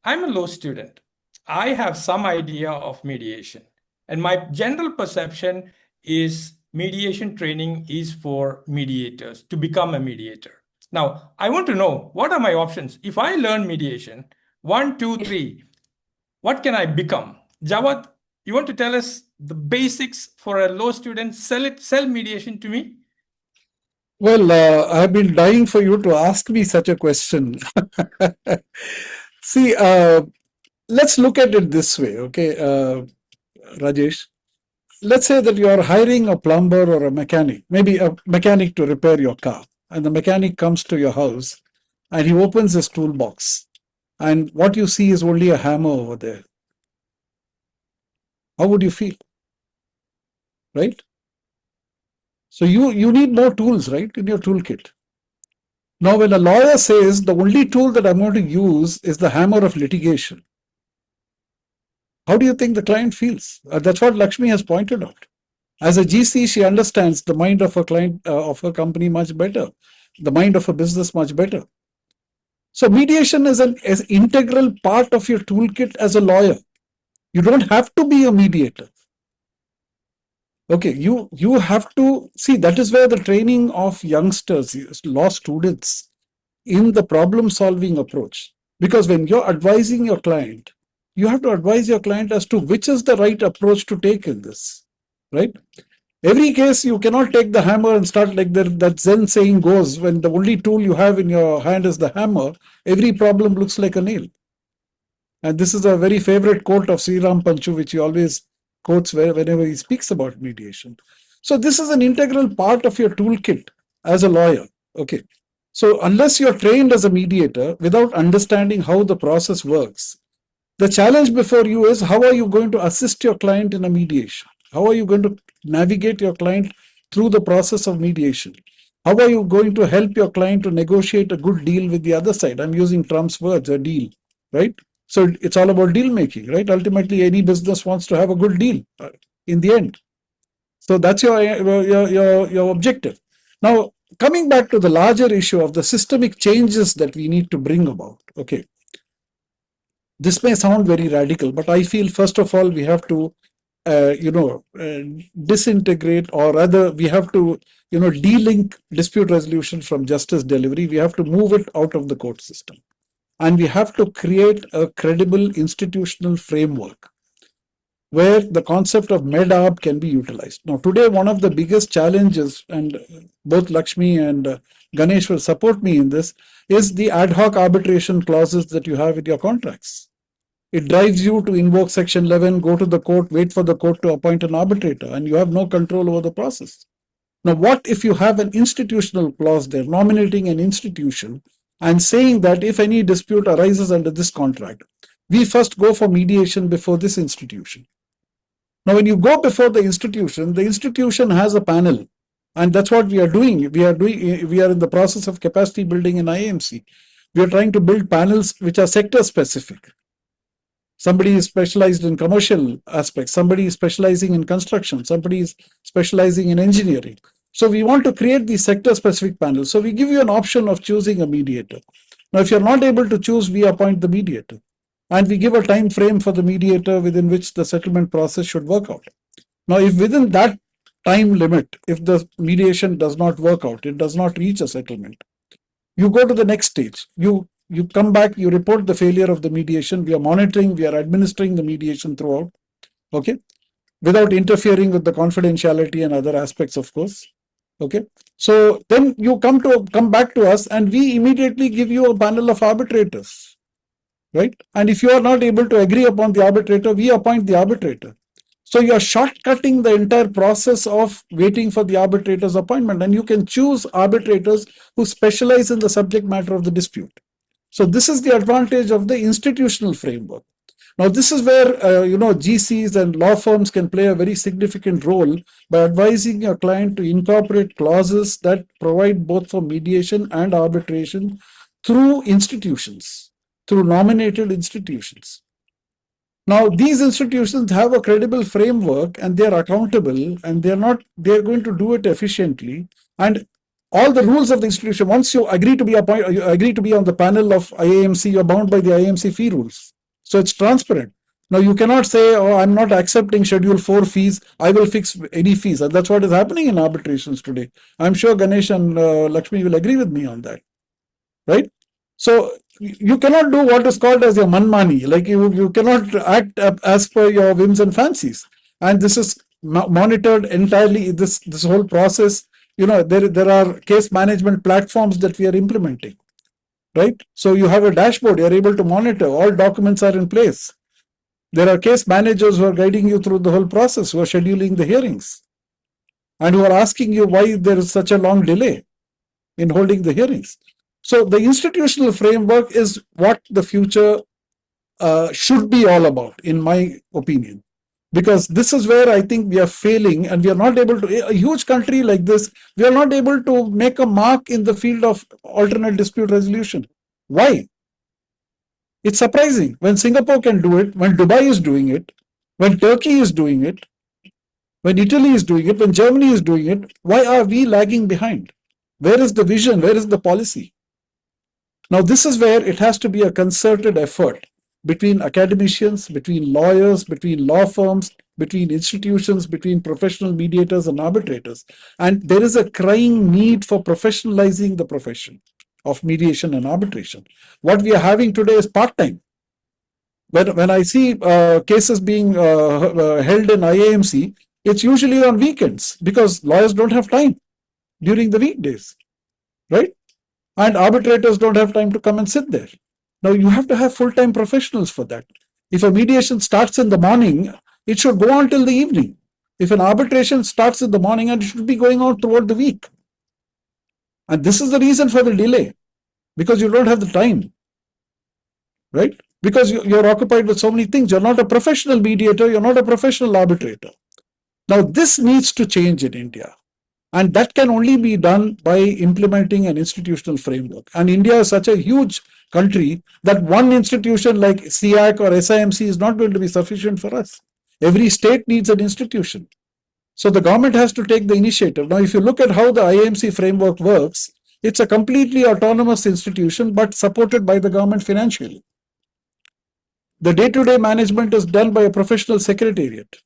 I'm a law student. I have some idea of mediation. And my general perception is mediation training is for mediators to become a mediator. Now, I want to know, what are my options? If I learn mediation, 1, 2, 3, what can I become? Jawad, you want to tell us the basics for a law student? Sell mediation to me? Well, I've been dying for you to ask me such a question. See, let's look at it this way, okay, Rajesh. Let's say that you are hiring a plumber or a mechanic, maybe a mechanic to repair your car, and the mechanic comes to your house and he opens his toolbox, and what you see is only a hammer over there. How would you feel? Right? So you need more tools, right, in your toolkit. Now, when a lawyer says the only tool that I'm going to use is the hammer of litigation, how do you think the client feels? That's what Lakshmi has pointed out. As a GC, she understands the mind of her client, of her company much better, the mind of a business much better. So mediation is an integral part of your toolkit as a lawyer. You don't have to be a mediator. Okay, you have to see, that is where the training of youngsters, law students, in the problem solving approach. Because when you're advising your client, you have to advise your client as to which is the right approach to take in this, right? Every case, you cannot take the hammer and start like that Zen saying goes, when the only tool you have in your hand is the hammer, every problem looks like a nail. And this is a very favorite quote of Sri Ram Panchu, which he always quotes whenever he speaks about mediation. So this is an integral part of your toolkit as a lawyer. Okay. So unless you're trained as a mediator without understanding how the process works, the challenge before you is how are you going to assist your client in a mediation? How are you going to navigate your client through the process of mediation? How are you going to help your client to negotiate a good deal with the other side? I'm using Trump's words, a deal, right? So it's all about deal making, right? Ultimately, any business wants to have a good deal in the end. So that's your objective. Now, coming back to the larger issue of the systemic changes that we need to bring about, okay. This may sound very radical, but I feel first of all, we have to, disintegrate, or rather we have to, de-link dispute resolution from justice delivery. We have to move it out of the court system. And we have to create a credible institutional framework where the concept of MEDAB can be utilized. Now, today, one of the biggest challenges, and both Lakshmi and Ganesh will support me in this, is the ad hoc arbitration clauses that you have in your contracts. It drives you to invoke Section 11, go to the court, wait for the court to appoint an arbitrator, and you have no control over the process. Now, what if you have an institutional clause there, nominating an institution and saying that if any dispute arises under this contract, we first go for mediation before this institution. Now, when you go before the institution has a panel, and that's what we are doing. We are in the process of capacity building in IAMC. We are trying to build panels which are sector specific. Somebody is specialized in commercial aspects. Somebody is specializing in construction. Somebody is specializing in engineering. So we want to create these sector specific panels. So we give you an option of choosing a mediator. Now, if you're not able to choose, we appoint the mediator. And we give a time frame for the mediator within which the settlement process should work out. Now, if within that time limit, if the mediation does not work out, it does not reach a settlement, you go to the next stage. You come back, you report the failure of the mediation. We are monitoring, we are administering the mediation throughout, okay, without interfering with the confidentiality and other aspects, of course. Okay, so then you come back to us, and we immediately give you a panel of arbitrators, right? And if you are not able to agree upon the arbitrator, we appoint the arbitrator. So you are shortcutting the entire process of waiting for the arbitrator's appointment, and you can choose arbitrators who specialize in the subject matter of the dispute. So this is the advantage of the institutional framework. Now, this is where, GCs and law firms can play a very significant role by advising your client to incorporate clauses that provide both for mediation and arbitration through institutions, through nominated institutions. Now, these institutions have a credible framework, and they are accountable, and they're going to do it efficiently. And all the rules of the institution, once you agree to be on the panel of IAMC, you're bound by the IAMC fee rules. So it's transparent. Now, you cannot say, oh, I'm not accepting Schedule 4 fees, I will fix any fees. And that's what is happening in arbitrations today. I'm sure Ganesh and Lakshmi will agree with me on that, right? So you cannot do what is called as your manmani, like you cannot act as per your whims and fancies. And this is monitored entirely, this whole process. There are case management platforms that we are implementing, right? So you have a dashboard, you're able to monitor, all documents are in place. There are case managers who are guiding you through the whole process, who are scheduling the hearings, and who are asking you why there is such a long delay in holding the hearings. So the institutional framework is what the future should be all about, in my opinion. Because this is where I think we are failing, and we are not able to, a huge country like this, we are not able to make a mark in the field of alternate dispute resolution. Why? It's surprising when Singapore can do it, when Dubai is doing it, when Turkey is doing it, when Italy is doing it, when Germany is doing it. Why are we lagging behind? Where is the vision? Where is the policy? Now, this is where it has to be a concerted effort between academicians, between lawyers, between law firms, between institutions, between professional mediators and arbitrators. And there is a crying need for professionalizing the profession of mediation and arbitration. What we are having today is part-time. When I see cases being held in IAMC, it's usually on weekends because lawyers don't have time during the weekdays, right? And arbitrators don't have time to come and sit there. Now you have to have full-time professionals for that. If a mediation starts in the morning, it should go on till the evening. If an arbitration starts in the morning, and it should be going on throughout the week. And this is the reason for the delay, because you don't have the time, right? Because you're occupied with so many things. You're not a professional mediator. You're not a professional arbitrator. Now this needs to change in India. And that can only be done by implementing an institutional framework. And India is such a huge country that one institution like SIAC or SIMC is not going to be sufficient for us. Every state needs an institution. So the government has to take the initiative. Now, if you look at how the IAMC framework works, it's a completely autonomous institution, but supported by the government financially. The day-to-day management is done by a professional secretariat.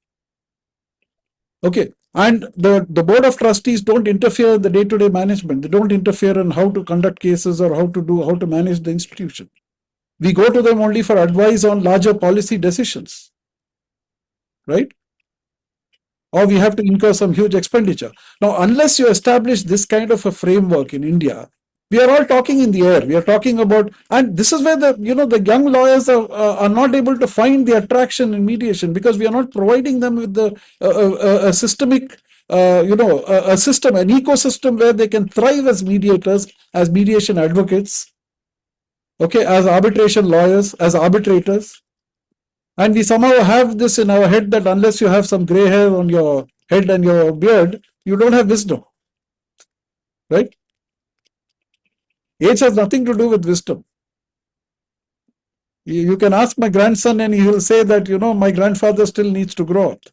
Okay. And the board of trustees don't interfere in the day-to-day management. They don't interfere in how to conduct cases or how to manage the institution. We go to them only for advice on larger policy decisions, right? Or we have to incur some huge expenditure. Now, unless you establish this kind of a framework in India, we are all talking in the air. We are talking about, and this is where the young lawyers are not able to find the attraction in mediation, because we are not providing them with a systemic, a system, an ecosystem where they can thrive as mediators, as mediation advocates, okay, as arbitration lawyers, as arbitrators. And we somehow have this in our head that unless you have some gray hair on your head and your beard, you don't have wisdom, right? Age has nothing to do with wisdom. You can ask my grandson and he will say that, my grandfather still needs to grow up.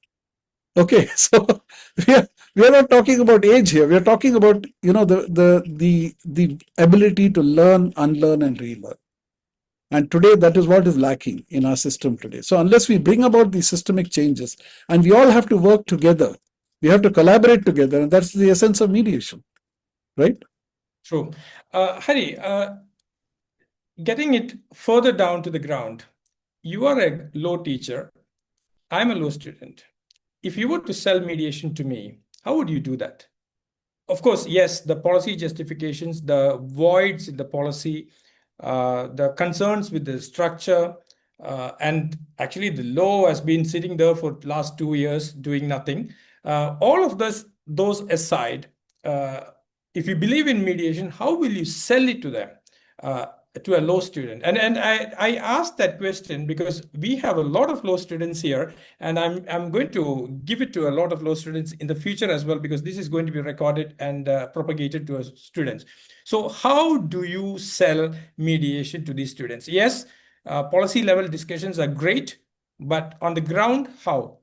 Okay, so we are not talking about age here. We are talking about, the ability to learn, unlearn, and relearn. And today, that is what is lacking in our system today. So unless we bring about these systemic changes, and we all have to work together, we have to collaborate together, and that's the essence of mediation, right? True. Hari, getting it further down to the ground, you are a law teacher. I'm a law student. If you were to sell mediation to me, how would you do that? Of course, yes, the policy justifications, the voids in the policy, the concerns with the structure, and actually the law has been sitting there for the last 2 years doing nothing. All of those aside, if you believe in mediation, how will you sell it to them, to a law student? And I asked that question because we have a lot of law students here, and I'm going to give it to a lot of law students in the future as well, because this is going to be recorded and propagated to students. So how do you sell mediation to these students? Yes, policy level discussions are great, but on the ground, how?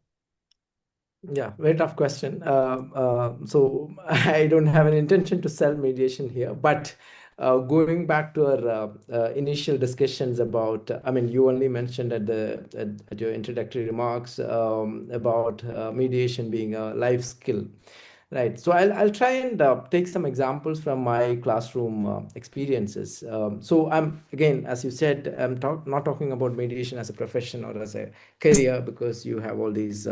Yeah, very tough question. So I don't have an intention to sell mediation here, but going back to our initial discussions about, you only mentioned at your introductory remarks about mediation being a life skill, right? So I'll try and take some examples from my classroom experiences. So again, as you said, I'm not talking about mediation as a profession or as a career, because you have all these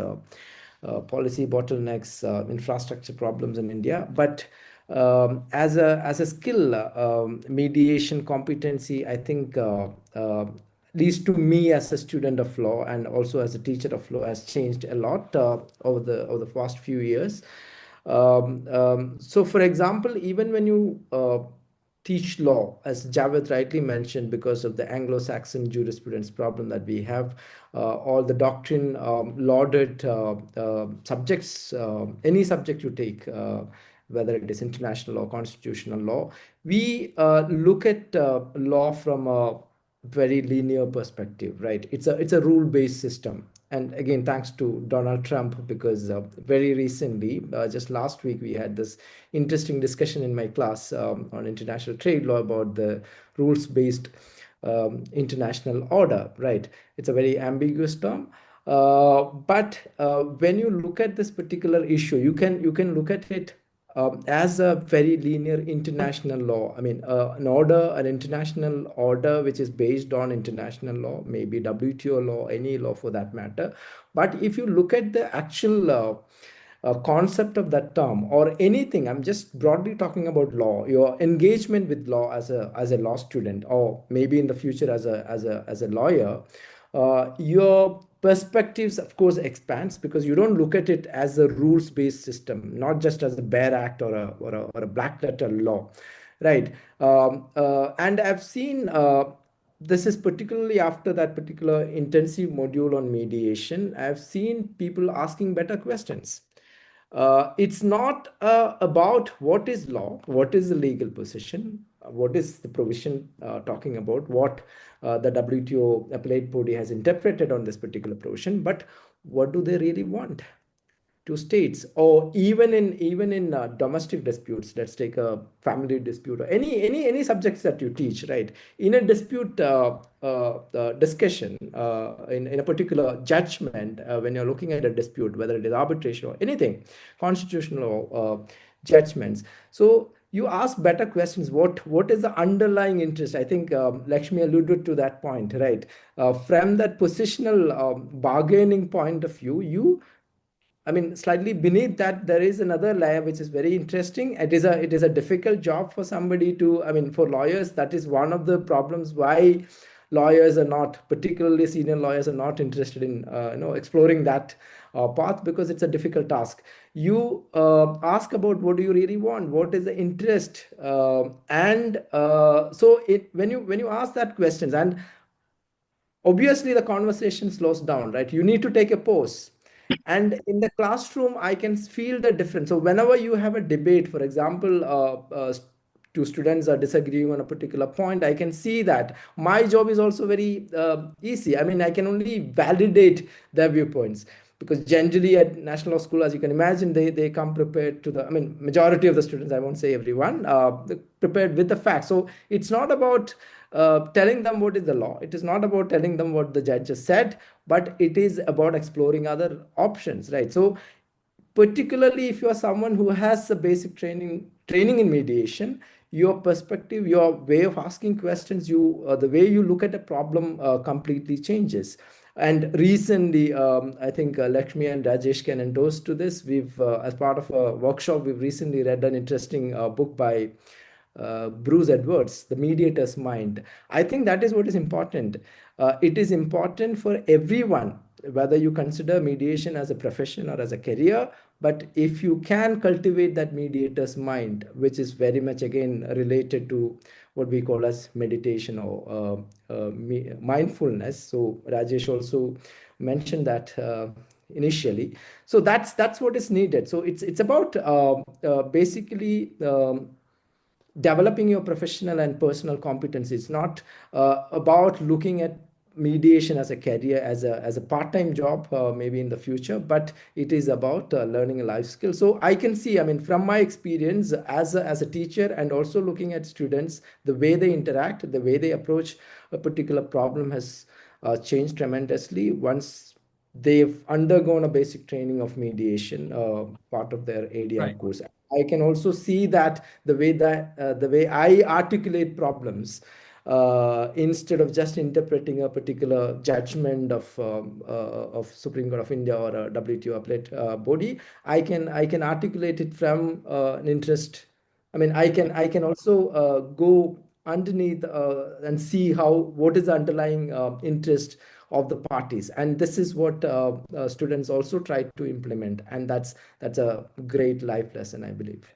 policy bottlenecks, infrastructure problems in India, but as a skill, mediation competency, I think, at least to me as a student of law and also as a teacher of law, has changed a lot over the past few years. So, for example, even when you teach law, as Jawad rightly mentioned, because of the Anglo-Saxon jurisprudence problem that we have, all the doctrine lauded subjects, any subject you take, whether it is international or constitutional law, we look at law from a very linear perspective, right? It's a rule-based system. And again, thanks to Donald Trump, because very recently, just last week, we had this interesting discussion in my class on international trade law about the rules-based international order, right? It's a very ambiguous term. But when you look at this particular issue, you can look at it as a very linear international law. I mean, an international order which is based on international law, maybe WTO law, any law for that matter. But if you look at the actual concept of that term or anything, I'm just broadly talking about law, your engagement with law as a law student, or maybe in the future as a lawyer, your perspectives of course expands, because you don't look at it as a rules based system, not just as a bare act or a black letter law, right? And I've seen this is particularly after that particular intensive module on mediation, I've seen people asking better questions. It's not about what is law, what is the legal position, what is the provision talking about, what the WTO appellate body has interpreted on this particular provision, but what do they really want to states, or even in domestic disputes. Let's take a family dispute or any subjects that you teach, right? In a dispute discussion, in a particular judgment, when you're looking at a dispute, whether it is arbitration or anything, constitutional judgments. So you ask better questions. What is the underlying interest? I think Lakshmi alluded to that point, right? From that positional bargaining point of view, I mean, slightly beneath that, there is another layer which is very interesting. It is a difficult job for somebody to, I mean, for lawyers, that is one of the problems why lawyers are not, particularly senior lawyers, are not interested in exploring that path, because it's a difficult task. You ask about what do you really want, what is the interest, and so when you ask that questions, and obviously the conversation slows down, right? You need to take a pause, and in the classroom I can feel the difference. So whenever you have a debate, for example, two students are disagreeing on a particular point, I can see that my job is also very easy. I mean, I can only validate their viewpoints, because generally at National Law School, as you can imagine, they come prepared to the, I mean, majority of the students, I won't say everyone, prepared with the facts. So it's not about telling them what is the law. It is not about telling them what the judge has said, but it is about exploring other options, right? So particularly if you are someone who has a basic training in mediation, your perspective, your way of asking questions, the way you look at a problem completely changes. And recently, I think Lakshmi and Rajesh can endorse to this. We've, as part of a workshop, we've recently read an interesting book by Bruce Edwards, The Mediator's Mind. I think that is what is important. It is important for everyone, whether you consider mediation as a profession or as a career. But if you can cultivate that mediator's mind, which is very much again related to what we call as meditation or mindfulness. So Rajesh also mentioned that initially. So that's what is needed. So it's about basically developing your professional and personal competencies. It's not about looking at mediation as a career, as a part-time job, maybe in the future, but it is about learning a life skill. So I can see, I mean, from my experience as a teacher, and also looking at students, the way they interact, the way they approach a particular problem has changed tremendously once they've undergone a basic training of mediation, part of their ADR Right. course. I can also see that the way I articulate problems, instead of just interpreting a particular judgment of Supreme Court of India or a WTO appellate body, I can articulate it from an interest. I mean, I can also go underneath and see what is the underlying interest of the parties, and this is what students also try to implement, and that's a great life lesson, I believe.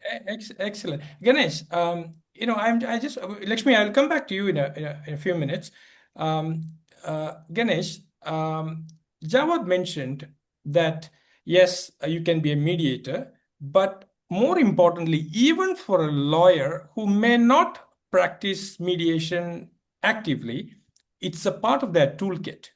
Excellent. Ganesh, Lakshmi, I'll come back to you in a few minutes. Ganesh, Jawad mentioned that, yes, you can be a mediator, but more importantly, even for a lawyer who may not practice mediation actively, it's a part of their toolkit.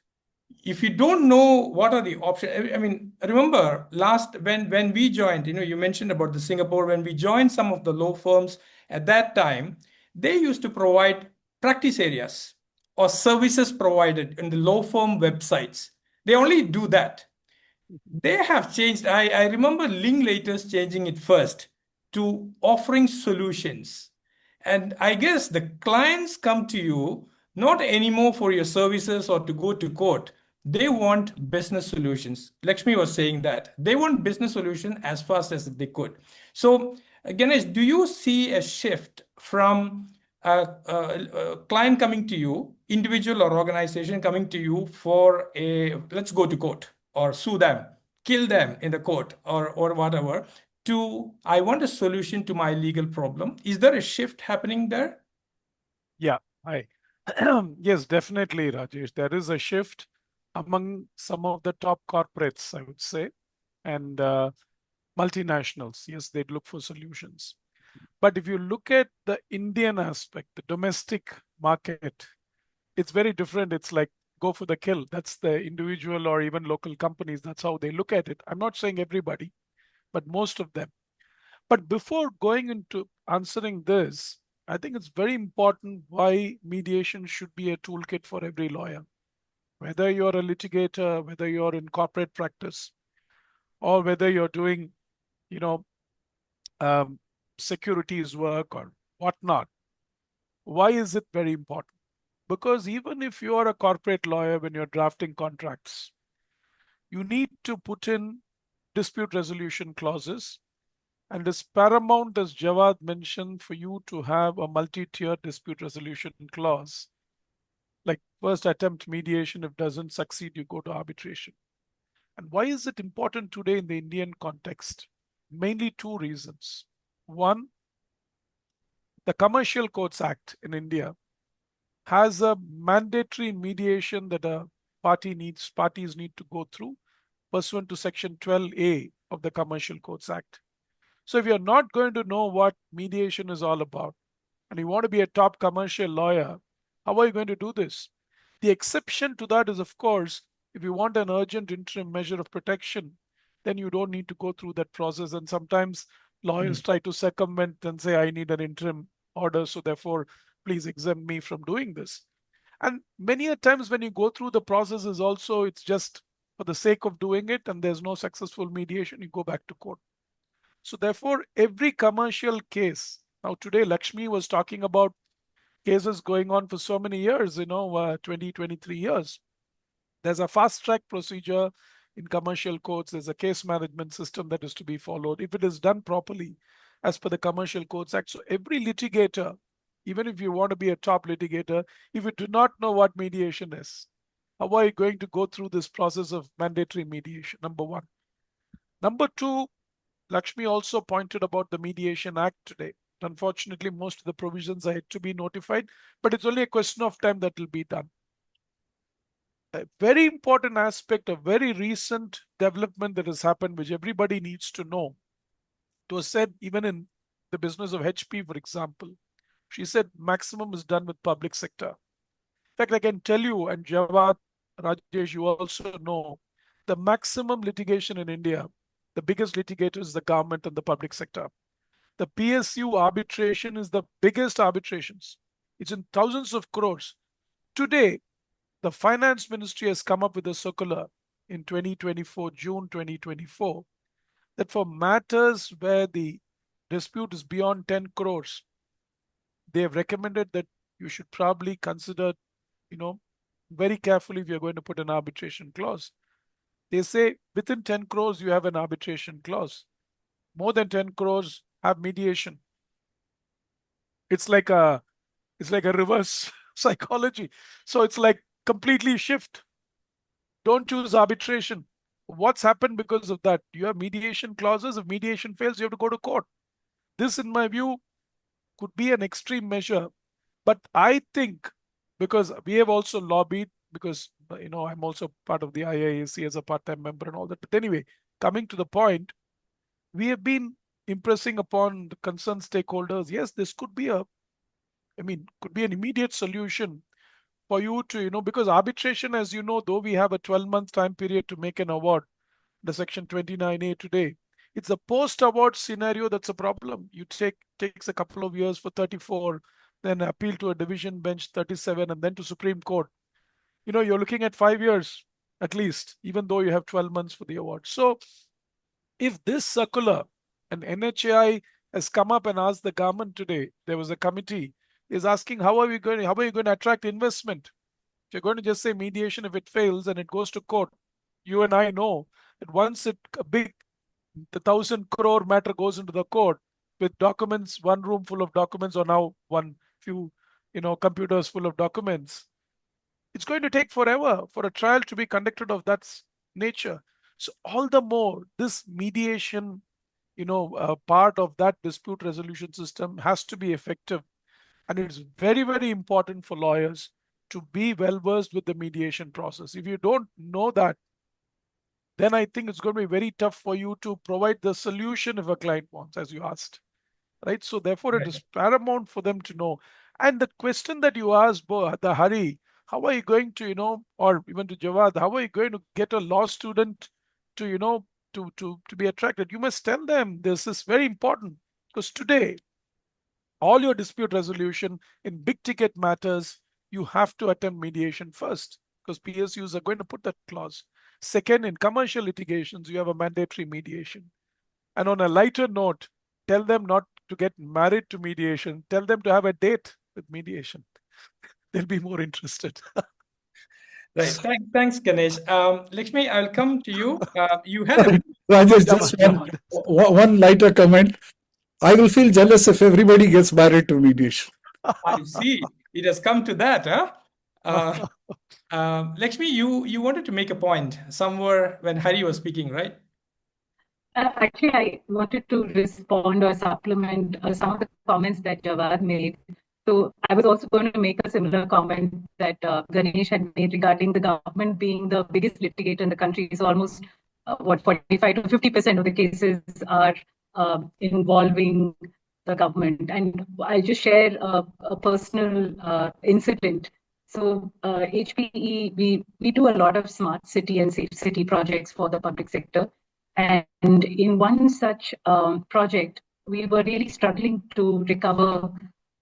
If you don't know what are the options, I mean, remember when we joined, you mentioned about the Singapore, when we joined some of the law firms at that time, they used to provide practice areas or services provided in the law firm websites. They only do that. They have changed. I remember Linklaters changing it first. to offering solutions. And I guess the clients come to you not anymore for your services or to go to court. They want business solutions. Lakshmi was saying that they want business solution as fast as they could. So, Ganesh, do you see a shift from a client coming to you, individual or organization coming to you for let's go to court or sue them, kill them in the court or whatever, to I want a solution to my legal problem? Is there a shift happening there? Yeah, hi. Yes, definitely, Rajesh. There is a shift among some of the top corporates, I would say, and multinationals. Yes, they'd look for solutions. But if you look at the Indian aspect, the domestic market, it's very different. It's like go for the kill. That's the individual or even local companies. That's how they look at it. I'm not saying everybody, but most of them. But before going into answering this, I think it's very important why mediation should be a toolkit for every lawyer. Whether you're a litigator, whether you're in corporate practice, or whether you're doing, you know, securities work or whatnot. Why is it very important? Because even if you are a corporate lawyer, when you're drafting contracts, you need to put in dispute resolution clauses. And it's paramount, as Jawad mentioned, for you to have a multi-tier dispute resolution clause. Like first attempt mediation, if doesn't succeed, you go to arbitration. And why is it important today in the Indian context? Mainly two reasons. One, the Commercial Courts Act in India has a mandatory mediation that parties need to go through pursuant to Section 12A of the Commercial Courts Act. So if you're not going to know what mediation is all about, and you want to be a top commercial lawyer, how are you going to do this? The exception to that is, of course, if you want an urgent interim measure of protection, then you don't need to go through that process. And sometimes lawyers try to circumvent and say, I need an interim order, so therefore, please exempt me from doing this. And many a times when you go through the process is also, it's just for the sake of doing it and there's no successful mediation, you go back to court. So therefore, every commercial case, now today Lakshmi was talking about cases going on for so many years, 20, 23 years. There's a fast track procedure in commercial courts. There's a case management system that is to be followed if it is done properly as per the Commercial Courts Act. So every litigator, even if you want to be a top litigator, if you do not know what mediation is, how are you going to go through this process of mandatory mediation? Number one. Number two, Lakshmi also pointed about the Mediation Act today. Unfortunately, most of the provisions are yet to be notified, but it's only a question of time that will be done. A very important aspect, a very recent development that has happened, which everybody needs to know. It was said even in the business of HP, for example, she said maximum is done with public sector. In fact, I can tell you, and Jawad, Rajesh, you also know, the maximum litigation in India, the biggest litigator is the government and the public sector. The PSU arbitration is the biggest arbitrations. It's in thousands of crores. Today, the finance ministry has come up with a circular in 2024, June 2024, that for matters where the dispute is beyond 10 crores, they have recommended that you should probably consider, very carefully if you're going to put an arbitration clause. They say within 10 crores, you have an arbitration clause. More than 10 crores have mediation. It's like a reverse psychology. So it's like completely shift. Don't choose arbitration. What's happened because of that? You have mediation clauses. If mediation fails, you have to go to court. This, in my view, could be an extreme measure. But I think, because we have also lobbied, because I'm also part of the IIAC as a part-time member and all that. But anyway, coming to the point, we have been impressing upon the concerned stakeholders. Yes, this could be could be an immediate solution for you to, because arbitration, as you know, though we have a 12-month time period to make an award, the Section 29A today, it's the post-award scenario that's a problem. You takes a couple of years for 34, then appeal to a division bench 37, and then to Supreme Court. You're looking at 5 years at least, even though you have 12 months for the award. So if this circular and NHAI has come up and asked the government today. There was a committee is asking, how are you going to attract investment? If you're going to just say mediation, if it fails and it goes to court, you and I know that once the 1,000 crore matter goes into the court with documents, one room full of documents, or now few computers full of documents, it's going to take forever for a trial to be conducted of that nature. So all the more this mediation, part of that dispute resolution system has to be effective. And it's very, very important for lawyers to be well versed with the mediation process. If you don't know that, then I think it's going to be very tough for you to provide the solution if a client wants, as you asked, right? So therefore, it is paramount for them to know. And the question that you asked, the Hari, how are you going to, or even to Jawad, how are you going to get a law student to, to be attracted? You must tell them this is very important, because today, all your dispute resolution in big ticket matters, you have to attempt mediation first, because PSUs are going to put that clause. Second, in commercial litigations, you have a mandatory mediation. And on a lighter note, tell them not to get married to mediation. Tell them to have a date with mediation. They'll be more interested. Right. Thanks, Ganesh. Lakshmi, I'll come to you. You had a Rajesh, just one lighter comment. I will feel jealous if everybody gets married to mediation. I see. It has come to that, huh? Lakshmi, you wanted to make a point somewhere when Hari was speaking, right? Actually, I wanted to respond or supplement some of the comments that Jawad made. So I was also going to make a similar comment that Ganesh had made regarding the government being the biggest litigator in the country. So almost 45 to 50% of the cases are involving the government. And I'll just share a personal incident. So HPE, we do a lot of smart city and safe city projects for the public sector. And in one such project, we were really struggling to recover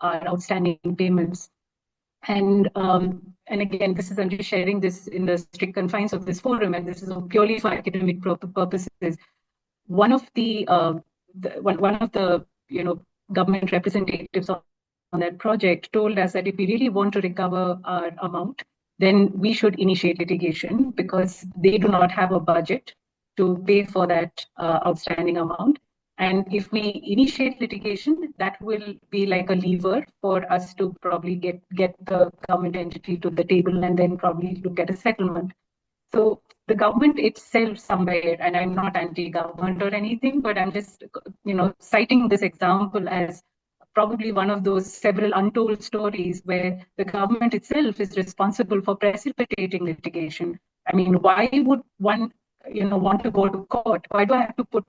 our outstanding payments. And again, this is, I'm just sharing this in the strict confines of this forum, and this is purely for academic purposes. One of the government representatives on that project told us that if we really want to recover our amount, then we should initiate litigation, because they do not have a budget to pay for that outstanding amount. And if we initiate litigation, that will be like a lever for us to probably get the government entity to the table and then probably look at a settlement. So the government itself somewhere, and I'm not anti-government or anything, but I'm just citing this example as probably one of those several untold stories where the government itself is responsible for precipitating litigation. I mean, why would one want to go to court? Why do I have to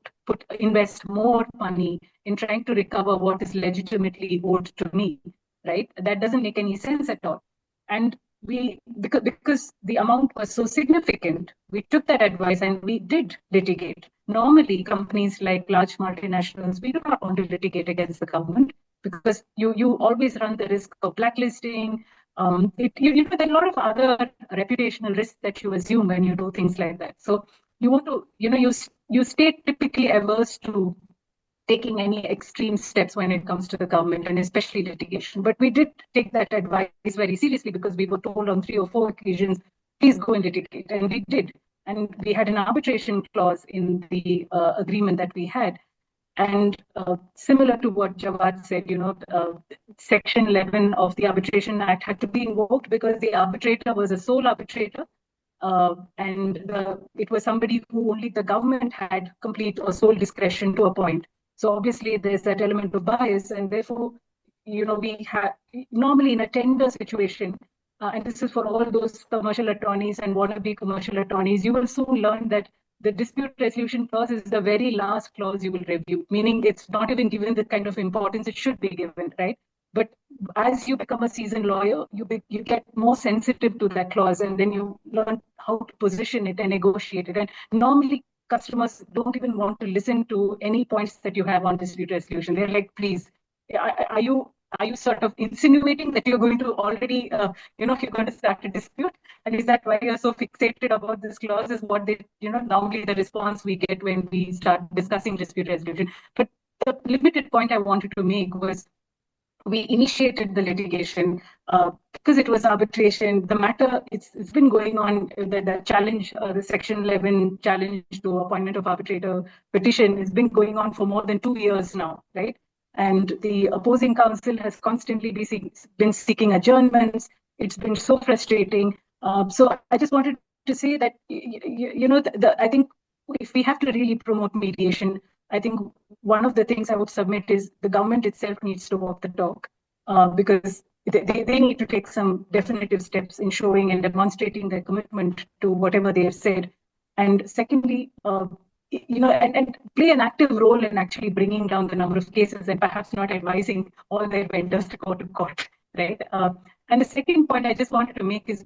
invest more money in trying to recover what is legitimately owed to me, right? That doesn't make any sense at all. And because the amount was so significant, we took that advice and we did litigate. Normally, companies like large multinationals, we do not want to litigate against the government, because you always run the risk of blacklisting. There are a lot of other reputational risks that you assume when you do things like that. So you want to, you stay typically averse to taking any extreme steps when it comes to the government, and especially litigation. But we did take that advice very seriously, because we were told on 3 or 4 occasions, please go and litigate. And we did. And we had an arbitration clause in the agreement that we had. And similar to what Jawad said, Section 11 of the Arbitration Act had to be invoked because the arbitrator was a sole arbitrator. It was somebody who only the government had complete or sole discretion to appoint. So obviously there's that element of bias, and therefore, we have normally in a tender situation, and this is for all those commercial attorneys and wannabe commercial attorneys, you will soon learn that the dispute resolution clause is the very last clause you will review, meaning it's not even given the kind of importance it should be given, right? But as you become a seasoned lawyer, you get more sensitive to that clause, and then you learn how to position it and negotiate it. And normally, customers don't even want to listen to any points that you have on dispute resolution. They're like, please, are you sort of insinuating that you're going to already, you're going to start a dispute? And is that why you're so fixated about this clause? Is what they, normally the response we get when we start discussing dispute resolution. But the limited point I wanted to make was we initiated the litigation because it was arbitration. The matter, it's been going on, the challenge, the Section 11 challenge to appointment of arbitrator petition has been going on for more than 2 years now, right? And the opposing counsel has constantly been seeking adjournments. It's been so frustrating. So I just wanted to say that, I think if we have to really promote mediation, I think one of the things I would submit is the government itself needs to walk the talk, because they need to take some definitive steps in showing and demonstrating their commitment to whatever they have said. And secondly, and play an active role in actually bringing down the number of cases and perhaps not advising all their vendors to go to court, right? And the second point I just wanted to make is,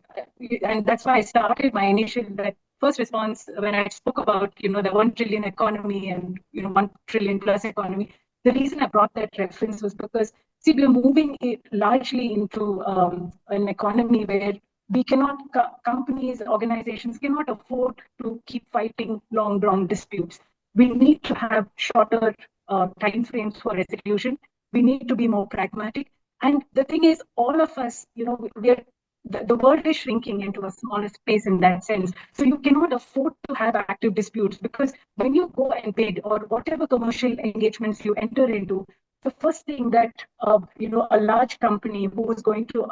and that's why I started my initial first response when I spoke about, the 1 trillion economy and, 1 trillion plus economy. The reason I brought that reference was because, see, we're moving largely into an economy where we cannot, companies, organizations cannot afford to keep fighting long, drawn disputes. We need to have shorter time frames for resolution. We need to be more pragmatic. And the thing is, all of us, the world is shrinking into a smaller space in that sense. So you cannot afford to have active disputes, because when you go and bid or whatever commercial engagements you enter into, the first thing that, a large company who is going to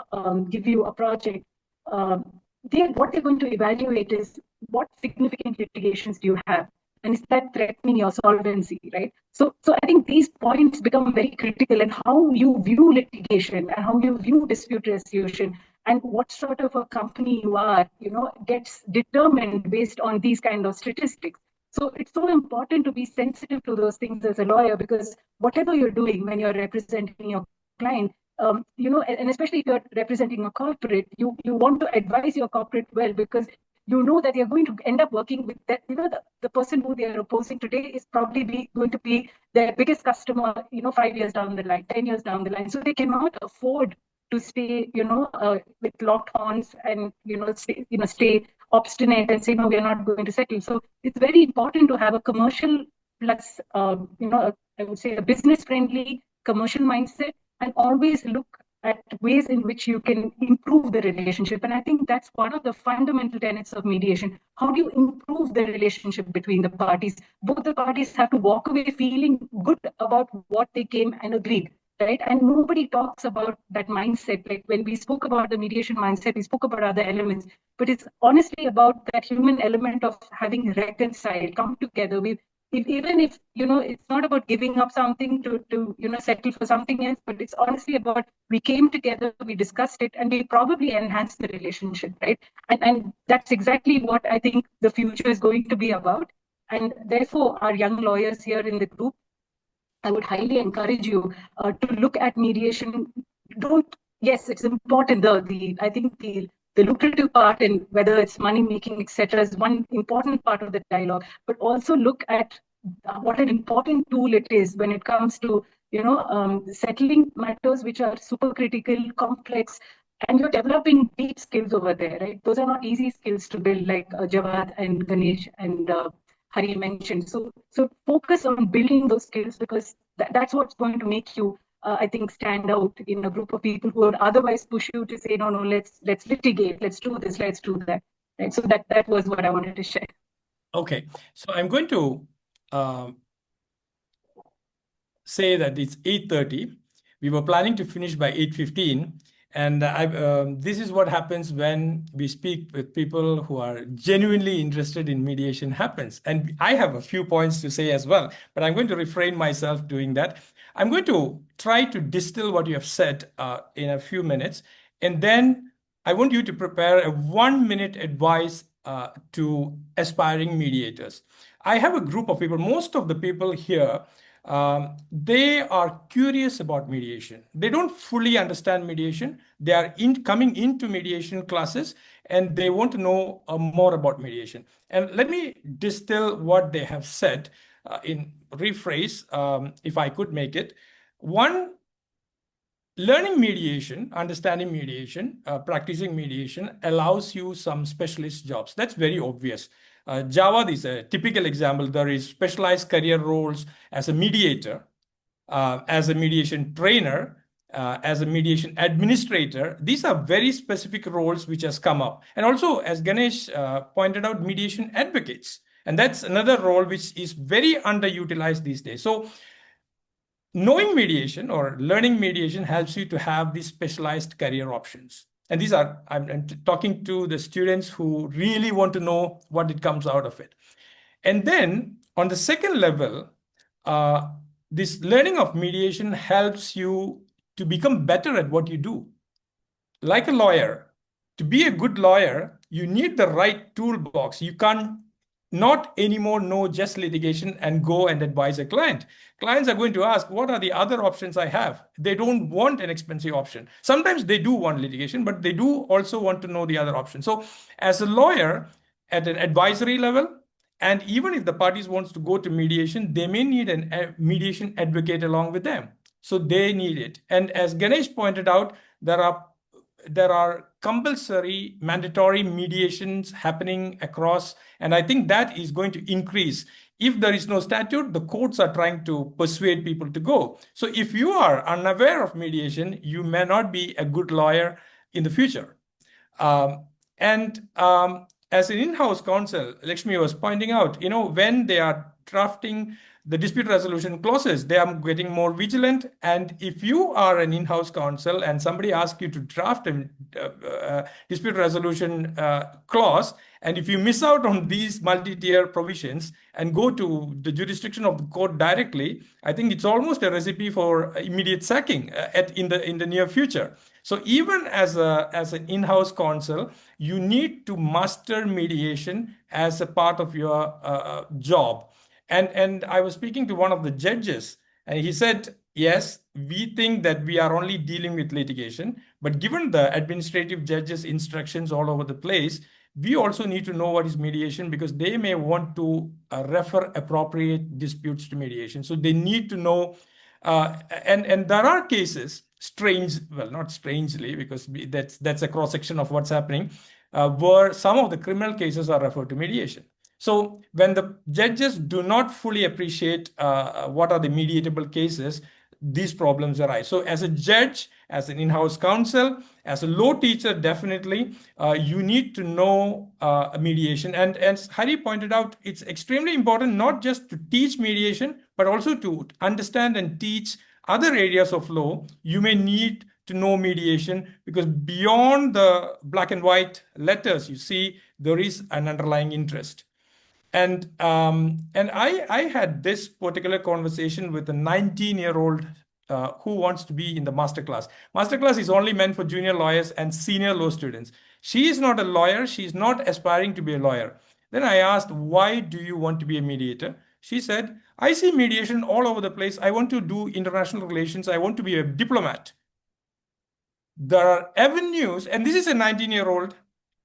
give you a project, what they're going to evaluate is what significant litigations do you have, and is that threatening your solvency, right? So I think these points become very critical, and how you view litigation and how you view dispute resolution and what sort of a company you are, gets determined based on these kind of statistics. So it's so important to be sensitive to those things as a lawyer, because whatever you're doing when you're representing your client, and especially if you're representing a corporate, you want to advise your corporate well, because you know that you're going to end up working with that, the person who they are opposing today is probably going to be their biggest customer, 5 years down the line, 10 years down the line. So they cannot afford to stay, with locked horns and, stay obstinate and say, no, we're not going to settle. So it's very important to have a commercial plus, I would say a business friendly commercial mindset, and always look at ways in which you can improve the relationship. And I think that's one of the fundamental tenets of mediation. How do you improve the relationship between the parties? Both the parties have to walk away feeling good about what they came and agreed, right? And nobody talks about that mindset. Like when we spoke about the mediation mindset, we spoke about other elements, but it's honestly about that human element of having reconciled, come together. Even if, it's not about giving up something to settle for something else, but it's honestly about, we came together, we discussed it, and we probably enhanced the relationship, right? And that's exactly what I think the future is going to be about. And therefore, our young lawyers here in the group, I would highly encourage you to look at mediation. Yes, it's important. I think the lucrative part, and whether it's money making, etc., is one important part of the dialogue, but also look at what an important tool it is when it comes to, settling matters which are super critical, complex, and you're developing deep skills over there, right? Those are not easy skills to build, like Jawad and Ganesh and Hari mentioned. So focus on building those skills, because that's what's going to make you, I think, stand out in a group of people who would otherwise push you to say, no, let's litigate, let's do this, let's do that. Right? So that was what I wanted to share. Okay, so I'm going to say that it's 8:30. We were planning to finish by 8:15. And this is what happens when we speak with people who are genuinely interested in mediation happens. And I have a few points to say as well, but I'm going to refrain myself doing that. I'm going to try to distill what you have said in a few minutes. And then I want you to prepare a 1-minute advice to aspiring mediators. I have a group of people, most of the people here, they are curious about mediation. They don't fully understand mediation. They are coming into mediation classes, and they want to know more about mediation. And let me distill what they have said in rephrase, if I could make it. One, learning mediation, understanding mediation, practicing mediation allows you some specialist jobs. That's very obvious. Jawad is a typical example. There is specialized career roles as a mediator as a mediation trainer, as a mediation administrator. These are very specific roles which has come up. And also, as Ganesh pointed out, mediation advocates. And that's another role which is very underutilized these days. So knowing mediation or learning mediation helps you to have these specialized career options. And these are, I'm talking to the students who really want to know what it comes out of it. And then on the second level, this learning of mediation helps you to become better at what you do. Like a lawyer, to be a good lawyer, you need the right toolbox. You can't not anymore know just litigation and go and advise a client. Clients are going to ask, what are the other options I have? They don't want an expensive option. Sometimes they do want litigation, but they do also want to know the other option. So as a lawyer at an advisory level, and even if the parties wants to go to mediation, they may need a mediation advocate along with them. So they need it. And as Ganesh pointed out, there are compulsory, mandatory mediations happening across, and I think that is going to increase. If there is no statute, the courts are trying to persuade people to go. So if you are unaware of mediation, you may not be a good lawyer in the future. As an in-house counsel, Lakshmi was pointing out, when they are drafting the dispute resolution clauses, they are getting more vigilant. And if you are an in-house counsel and somebody asks you to draft a dispute resolution clause, and if you miss out on these multi-tier provisions and go to the jurisdiction of the court directly, I think it's almost a recipe for immediate sacking in the near future. So even as an in-house counsel, you need to master mediation as a part of your job. And I was speaking to one of the judges, and he said, yes, we think that we are only dealing with litigation, but given the administrative judges' instructions all over the place, we also need to know what is mediation, because they may want to refer appropriate disputes to mediation. So they need to know, and there are cases, not strangely, because that's a cross-section of what's happening, where some of the criminal cases are referred to mediation. So when the judges do not fully appreciate what are the mediatable cases, these problems arise. So as a judge, as an in-house counsel, as a law teacher, definitely you need to know mediation. And as Hari pointed out, it's extremely important not just to teach mediation, but also to understand and teach other areas of law. You may need to know mediation, because beyond the black and white letters, you see, there is an underlying interest. And I had this particular conversation with a 19-year-old who wants to be in the masterclass. Masterclass is only meant for junior lawyers and senior law students. She is not a lawyer. She is not aspiring to be a lawyer. Then I asked, why do you want to be a mediator? She said, I see mediation all over the place. I want to do international relations. I want to be a diplomat. There are avenues, and this is a 19-year-old,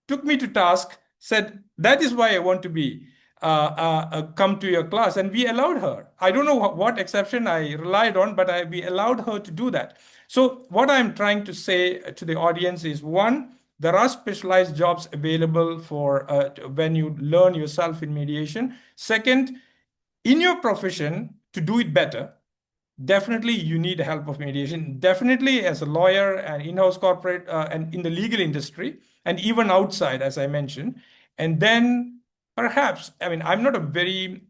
took me to task, said, that is why I want to be. Come to your class, and we allowed her. I don't know what exception I relied on, but we allowed her to do that. So what I'm trying to say to the audience is, one, there are specialized jobs available for when you learn yourself in mediation. Second, in your profession, to do it better, definitely you need help of mediation. Definitely as a lawyer and in-house corporate and in the legal industry, and even outside, as I mentioned. And then perhaps, I'm not a very,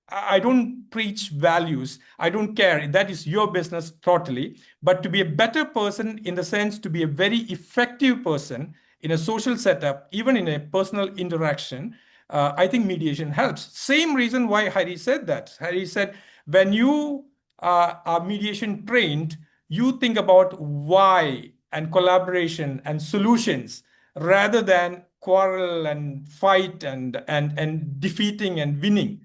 I don't preach values. I don't care. That is your business totally. But to be a better person, in the sense to be a very effective person in a social setup, even in a personal interaction, I think mediation helps. Same reason why Hari said that. Hari said, when you are mediation trained, you think about why and collaboration and solutions, rather than quarrel and fight and defeating and winning.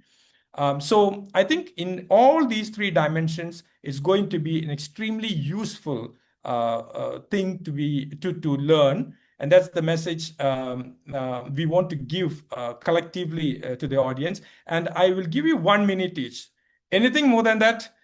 So I think in all these three dimensions, it's going to be an extremely useful thing to learn. And that's the message we want to give collectively to the audience. And I will give you 1 minute each. Anything more than that,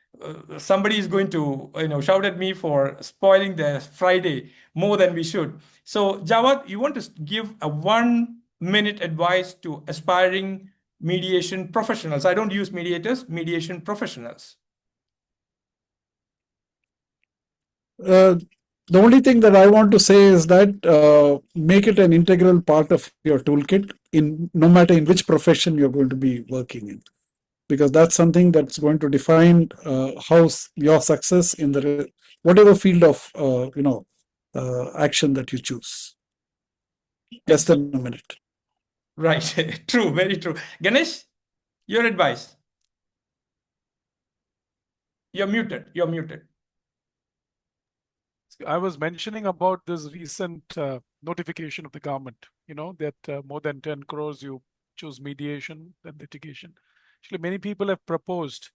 somebody is going to shout at me for spoiling the Friday more than we should. So Jawad, you want to give a 1 minute advice to aspiring mediation professionals? I don't use mediators, mediation professionals. The only thing that I want to say is that make it an integral part of your toolkit in no matter in which profession you're going to be working in, because that's something that's going to define how your success in the whatever field of action that you choose. Less than a minute. Right. True. Very true. Ganesh, your advice. You're muted. You're muted. I was mentioning about this recent notification of the government, that more than 10 crores you choose mediation than litigation. Actually, many people have proposed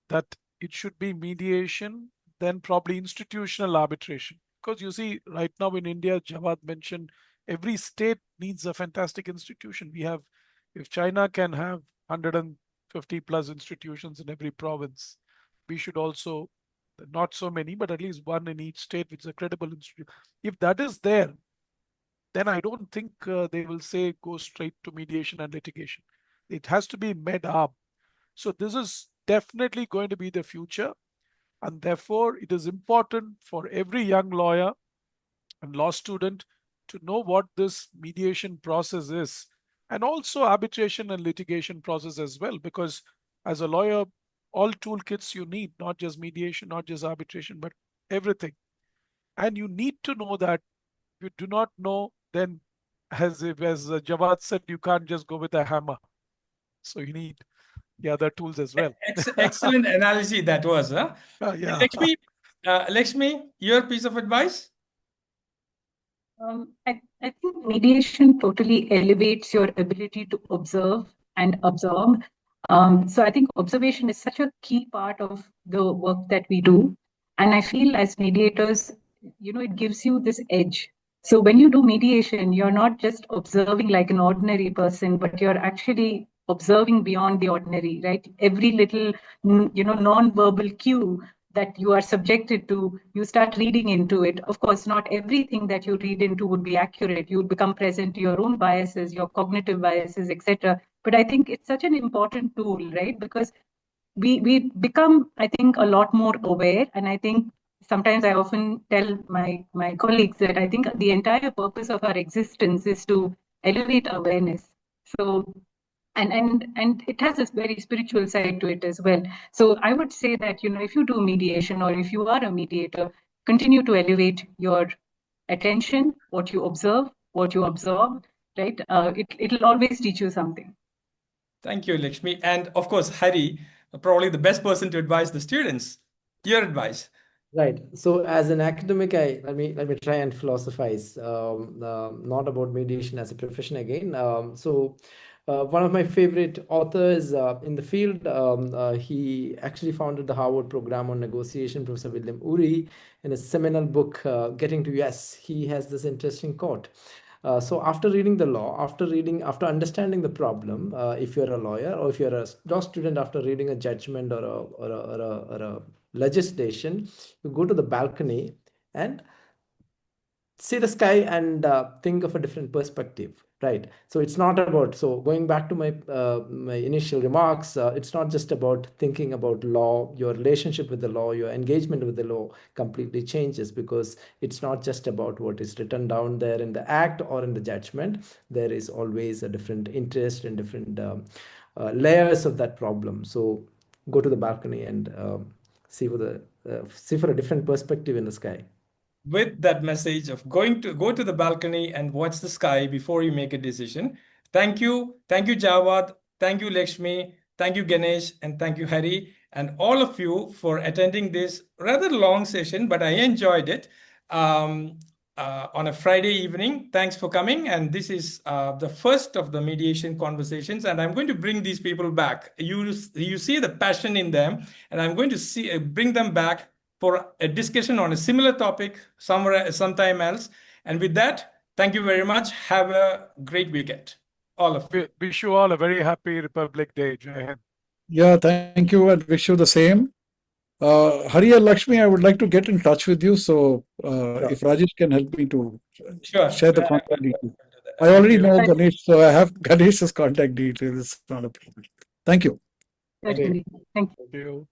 that it should be mediation, then probably institutional arbitration. Because you see, right now in India, Jawad mentioned, every state needs a fantastic institution. If China can have 150 plus institutions in every province, we should also, not so many, but at least one in each state, which is a credible institute. If that is there, then I don't think they will say go straight to mediation and litigation. It has to be med up. So this is definitely going to be the future. And therefore, it is important for every young lawyer and law student to know what this mediation process is, and also arbitration and litigation process as well, because as a lawyer, all toolkits you need, not just mediation, not just arbitration, but everything. And you need to know that. If you do not know, then as Jawad said, you can't just go with a hammer. So you need the other tools as well. Excellent analogy that was. Huh? Yeah. Lakshmi, your piece of advice? I think mediation totally elevates your ability to observe and absorb. So I think observation is such a key part of the work that we do. And I feel as mediators, it gives you this edge. So when you do mediation, you're not just observing like an ordinary person, but you're actually observing beyond the ordinary, right? Every little, non-verbal cue that you are subjected to, you start reading into it. Of course, not everything that you read into would be accurate. You would become present to your own biases, your cognitive biases, etc. But I think it's such an important tool, right? Because we become, I think, a lot more aware. And I think sometimes I often tell my colleagues that I think the entire purpose of our existence is to elevate awareness. So and it has this very spiritual side to it as well. So I would say that, if you do mediation or if you are a mediator, continue to elevate your attention, what you observe, what you absorb, right? It'll always teach you something. Thank you, Lakshmi. And of course, Hari, probably the best person to advise the students. Your advice. Right. So as an academic, let me try and philosophize, not about mediation as a profession again. One of my favorite authors in the field, he actually founded the Harvard program on negotiation, Professor William Ury. In his seminal book, Getting to Yes, he has this interesting quote. So after reading the law, after understanding the problem, if you're a lawyer or if you're a law student, after reading a judgment or a legislation, you go to the balcony and see the sky and think of a different perspective, right? So it's not about, so going back to my my initial remarks, it's not just about thinking about law. Your relationship with the law, your engagement with the law completely changes, because it's not just about what is written down there in the act or in the judgment. There is always a different interest and different layers of that problem. So go to the balcony and see for a different perspective in the sky. With that message of go to the balcony and watch the sky before you make a decision. Thank you. Thank you, Jawad. Thank you, Lakshmi. Thank you, Ganesh. And thank you, Hari. And all of you for attending this rather long session, but I enjoyed it on a Friday evening. Thanks for coming. And this is the first of the mediation conversations. And I'm going to bring these people back. You see the passion in them, and I'm going to bring them back for a discussion on a similar topic sometime else. And with that, thank you very much. Have a great weekend, all of you. Wish you all a very happy Republic Day, Jai Hind. Yeah, thank you, and wish you the same. Hari and Lakshmi, I would like to get in touch with you. So if Rajesh can help me to share the contact details. I already you. know Ganesh, so I have Ganesh's contact details. It's not a problem. Thank you. Certainly. Thank you. Thank you.